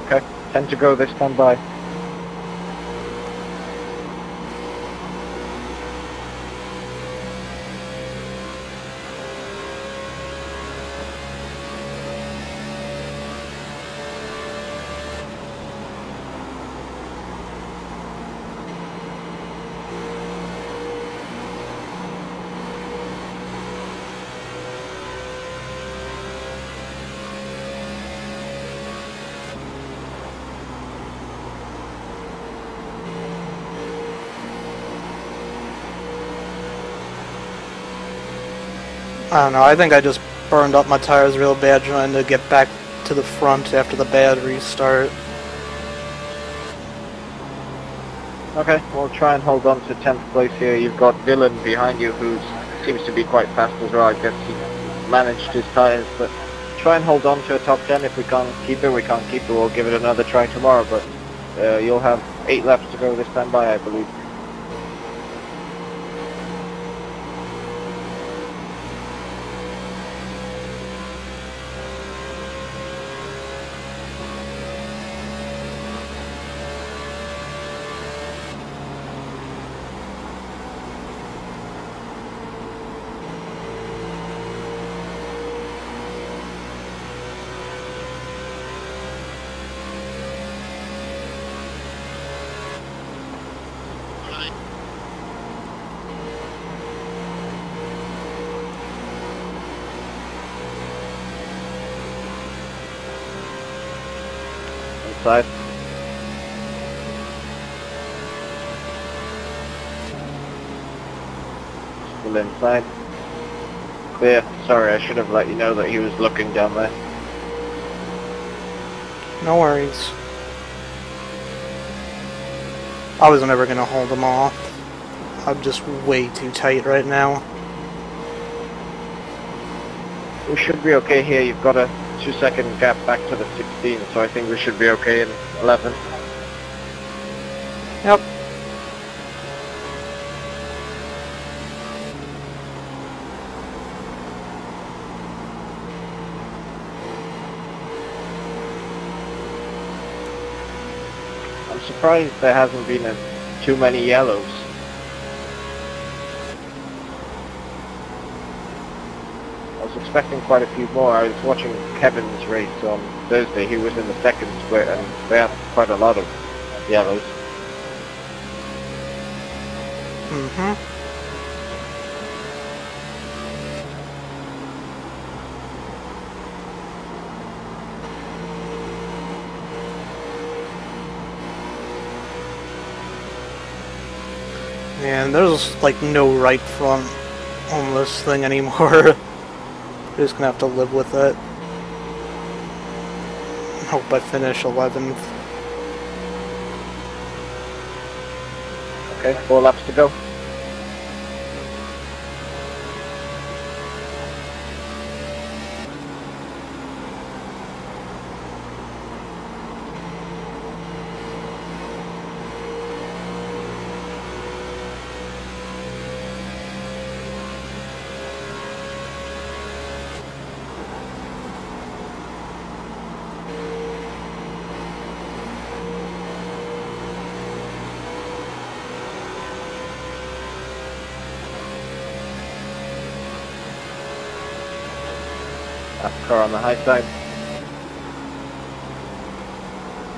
Okay, 10 to go this time by. I don't know, I think I just burned up my tires real bad trying to get back to the front after the bad restart. Okay, we'll try and hold on to 10th place here. You've got Dylan behind you who seems to be quite fast as well. I guess he managed his tires, but try and hold on to a top 10. If we can't keep it, we can't keep it. We'll give it another try tomorrow, but You'll have 8 laps to go this time by, I believe. Inside. Still inside. Clear. Sorry, I should have let you know that he was looking down there. No worries. I was never gonna hold them off. I'm just way too tight right now. We should be okay here. You've got a 2-second gap back to the 16, so I think we should be okay in 11. Yep. I'm surprised there hasn't been too many yellows. I was expecting quite a few more. I was watching Kevin's race on Thursday. He was in the second split and they had quite a lot of yellows. Mm-hmm. Man, there's like no right front on this thing anymore. We're just gonna have to live with it. Hope I finish 11th. Okay, 4 laps to go. Nascar on the high side.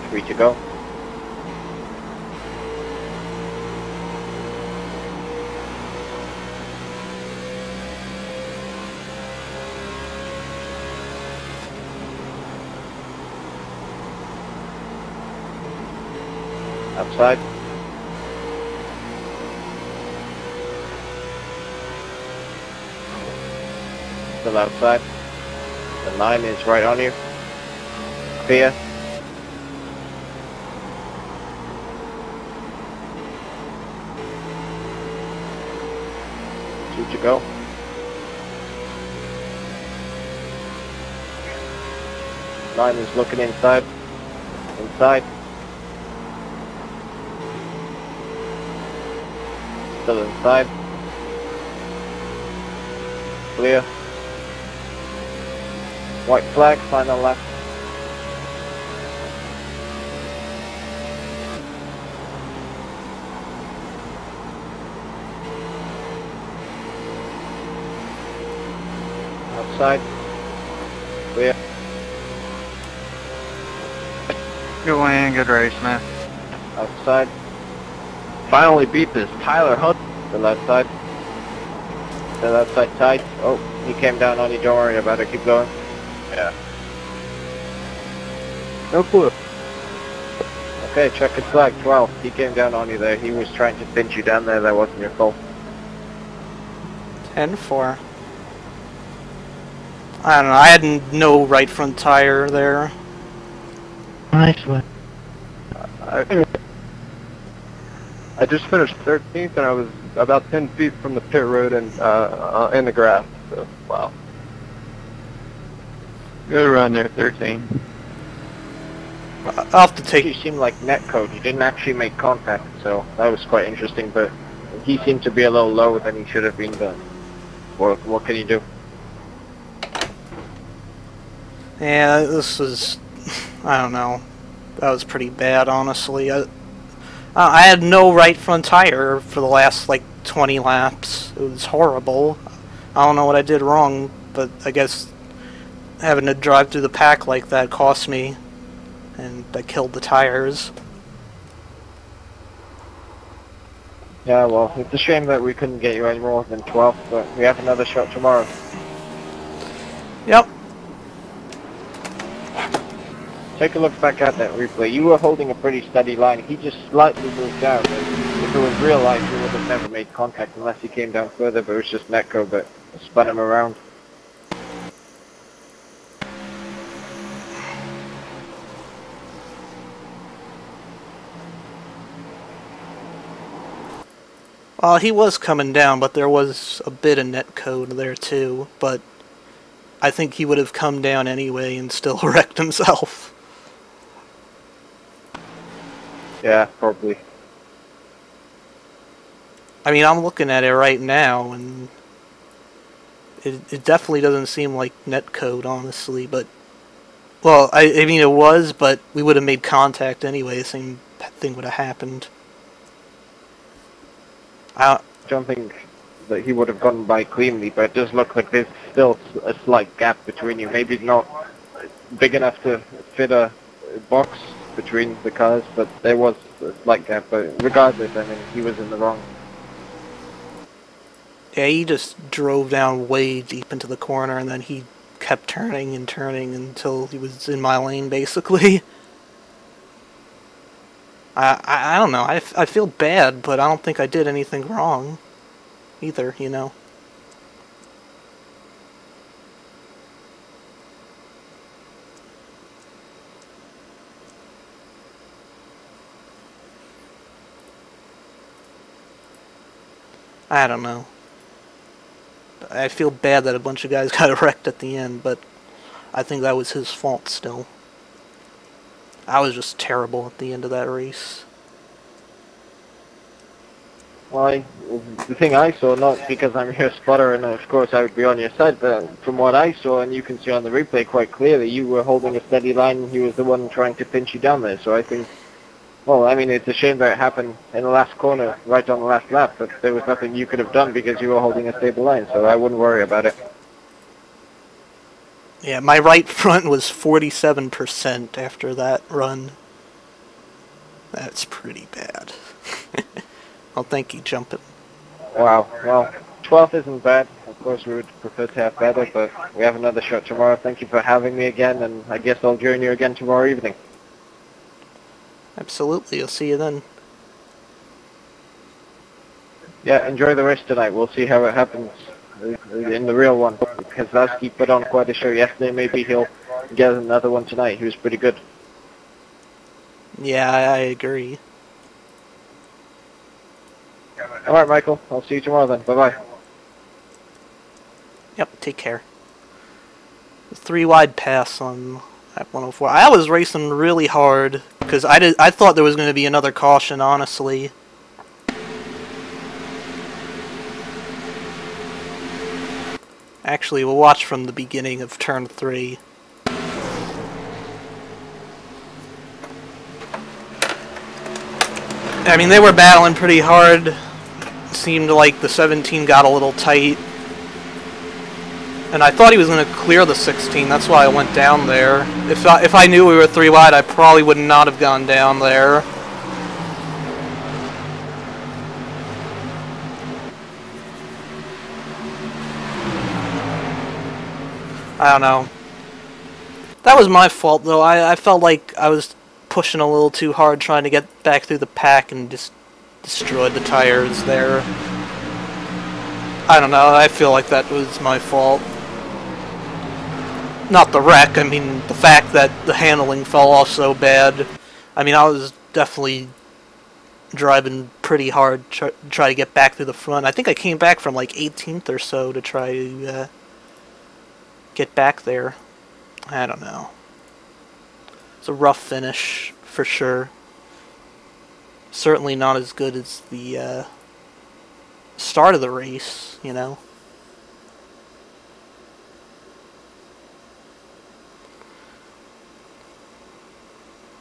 3 to go. Outside. Still outside. The 9 is right on you. Clear. Two to go. Nine is looking inside. Inside. Still inside. Clear. White flag, final lap. Outside. Clear. Good win, good race, man. Outside. Finally beat this Tyler Hunt. Still outside. Still outside tight. Oh, he came down on you, don't worry about it, keep going. Yeah. No clue. Okay, checkered flag, 12. He came down on you there. He was trying to pinch you down there. That wasn't your fault. 10-4. I don't know, I had no right front tire there. Nice one. I just finished 13th and I was about 10 feet from the pit road and in the grass. So, wow. Good run there, 13. I'll have to take... He seemed like netcode. He didn't actually make contact, so that was quite interesting, but he seemed to be a little lower than he should have been, but what can you do? Yeah, this was... I don't know. That was pretty bad, honestly. I had no right front tire for the last, like, 20 laps. It was horrible. I don't know what I did wrong, but I guess having to drive through the pack like that cost me, and I killed the tires. Yeah, well, it's a shame that we couldn't get you any more than 12th, but we have another shot tomorrow. Yep. Take a look back at that replay. You were holding a pretty steady line. He just slightly moved down. And if it was real life, he would have never made contact unless he came down further, but it was just netcode that spun him around. Well, he was coming down, but there was a bit of netcode there too, but I think he would have come down anyway and still wrecked himself. Yeah, probably. I mean, I'm looking at it right now, and it definitely doesn't seem like netcode, honestly, but... Well, I mean, it was, but we would have made contact anyway, the same thing would have happened. I don't think that he would have gotten by cleanly, but it does look like there's still a slight gap between you. Maybe not big enough to fit a box between the cars, but there was a slight gap. But regardless, I mean, he was in the wrong. Yeah, he just drove down way deep into the corner, and then he kept turning and turning until he was in my lane, basically. I don't know. I feel bad, but I don't think I did anything wrong either, you know. I don't know. I feel bad that a bunch of guys got wrecked at the end, but I think that was his fault still. I was just terrible at the end of that race. Well, the thing I saw, not because I'm your spotter and of course I would be on your side, but from what I saw, and you can see on the replay quite clearly, you were holding a steady line and he was the one trying to pinch you down there. So I think, well, I mean, it's a shame that it happened in the last corner, right on the last lap, but there was nothing you could have done because you were holding a stable line, so I wouldn't worry about it. Yeah, my right front was 47% after that run. That's pretty bad. Well, thank you, jumping. Wow, well, 12th isn't bad. Of course, we would prefer to have better, but we have another shot tomorrow. Thank you for having me again, and I guess I'll join you again tomorrow evening. Absolutely, I'll see you then. Yeah, enjoy the race tonight. We'll see how it happens in the real one. Keselowski put on quite a show yesterday. Maybe he'll get another one tonight. He was pretty good. Yeah, I agree. Alright, Michael. I'll see you tomorrow then. Bye-bye. Yep, take care. 3 wide pass on lap 104. I was racing really hard because I thought there was going to be another caution, honestly. Actually, we'll watch from the beginning of turn 3. I mean, they were battling pretty hard. Seemed like the 17 got a little tight. And I thought he was going to clear the 16, that's why I went down there. If I knew we were 3 wide, I probably would not have gone down there. I don't know. That was my fault, though. I felt like I was pushing a little too hard trying to get back through the pack and just destroyed the tires there. I don't know, I feel like that was my fault. Not the wreck, I mean the fact that the handling fell off so bad. I mean, I was definitely driving pretty hard to try to get back through the front. I think I came back from like 18th or so to try to get back there. I don't know. It's a rough finish, for sure. Certainly not as good as the start of the race, you know.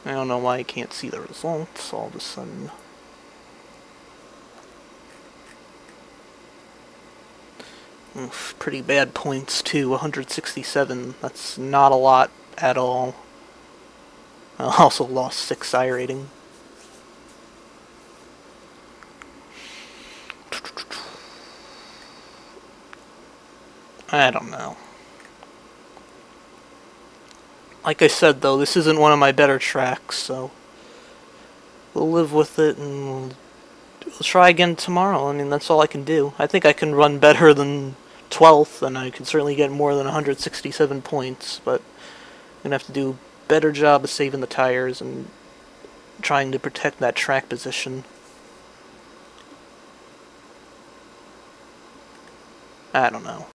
I don't know why I can't see the results all of a sudden. Oof, pretty bad points too, 167. That's not a lot at all. I also lost 6 iRating. I don't know. Like I said though, this isn't one of my better tracks, so we'll live with it and we'll try again tomorrow. I mean, that's all I can do. I think I can run better than 12th, and I can certainly get more than 167 points, but I'm gonna have to do a better job of saving the tires and trying to protect that track position. I don't know.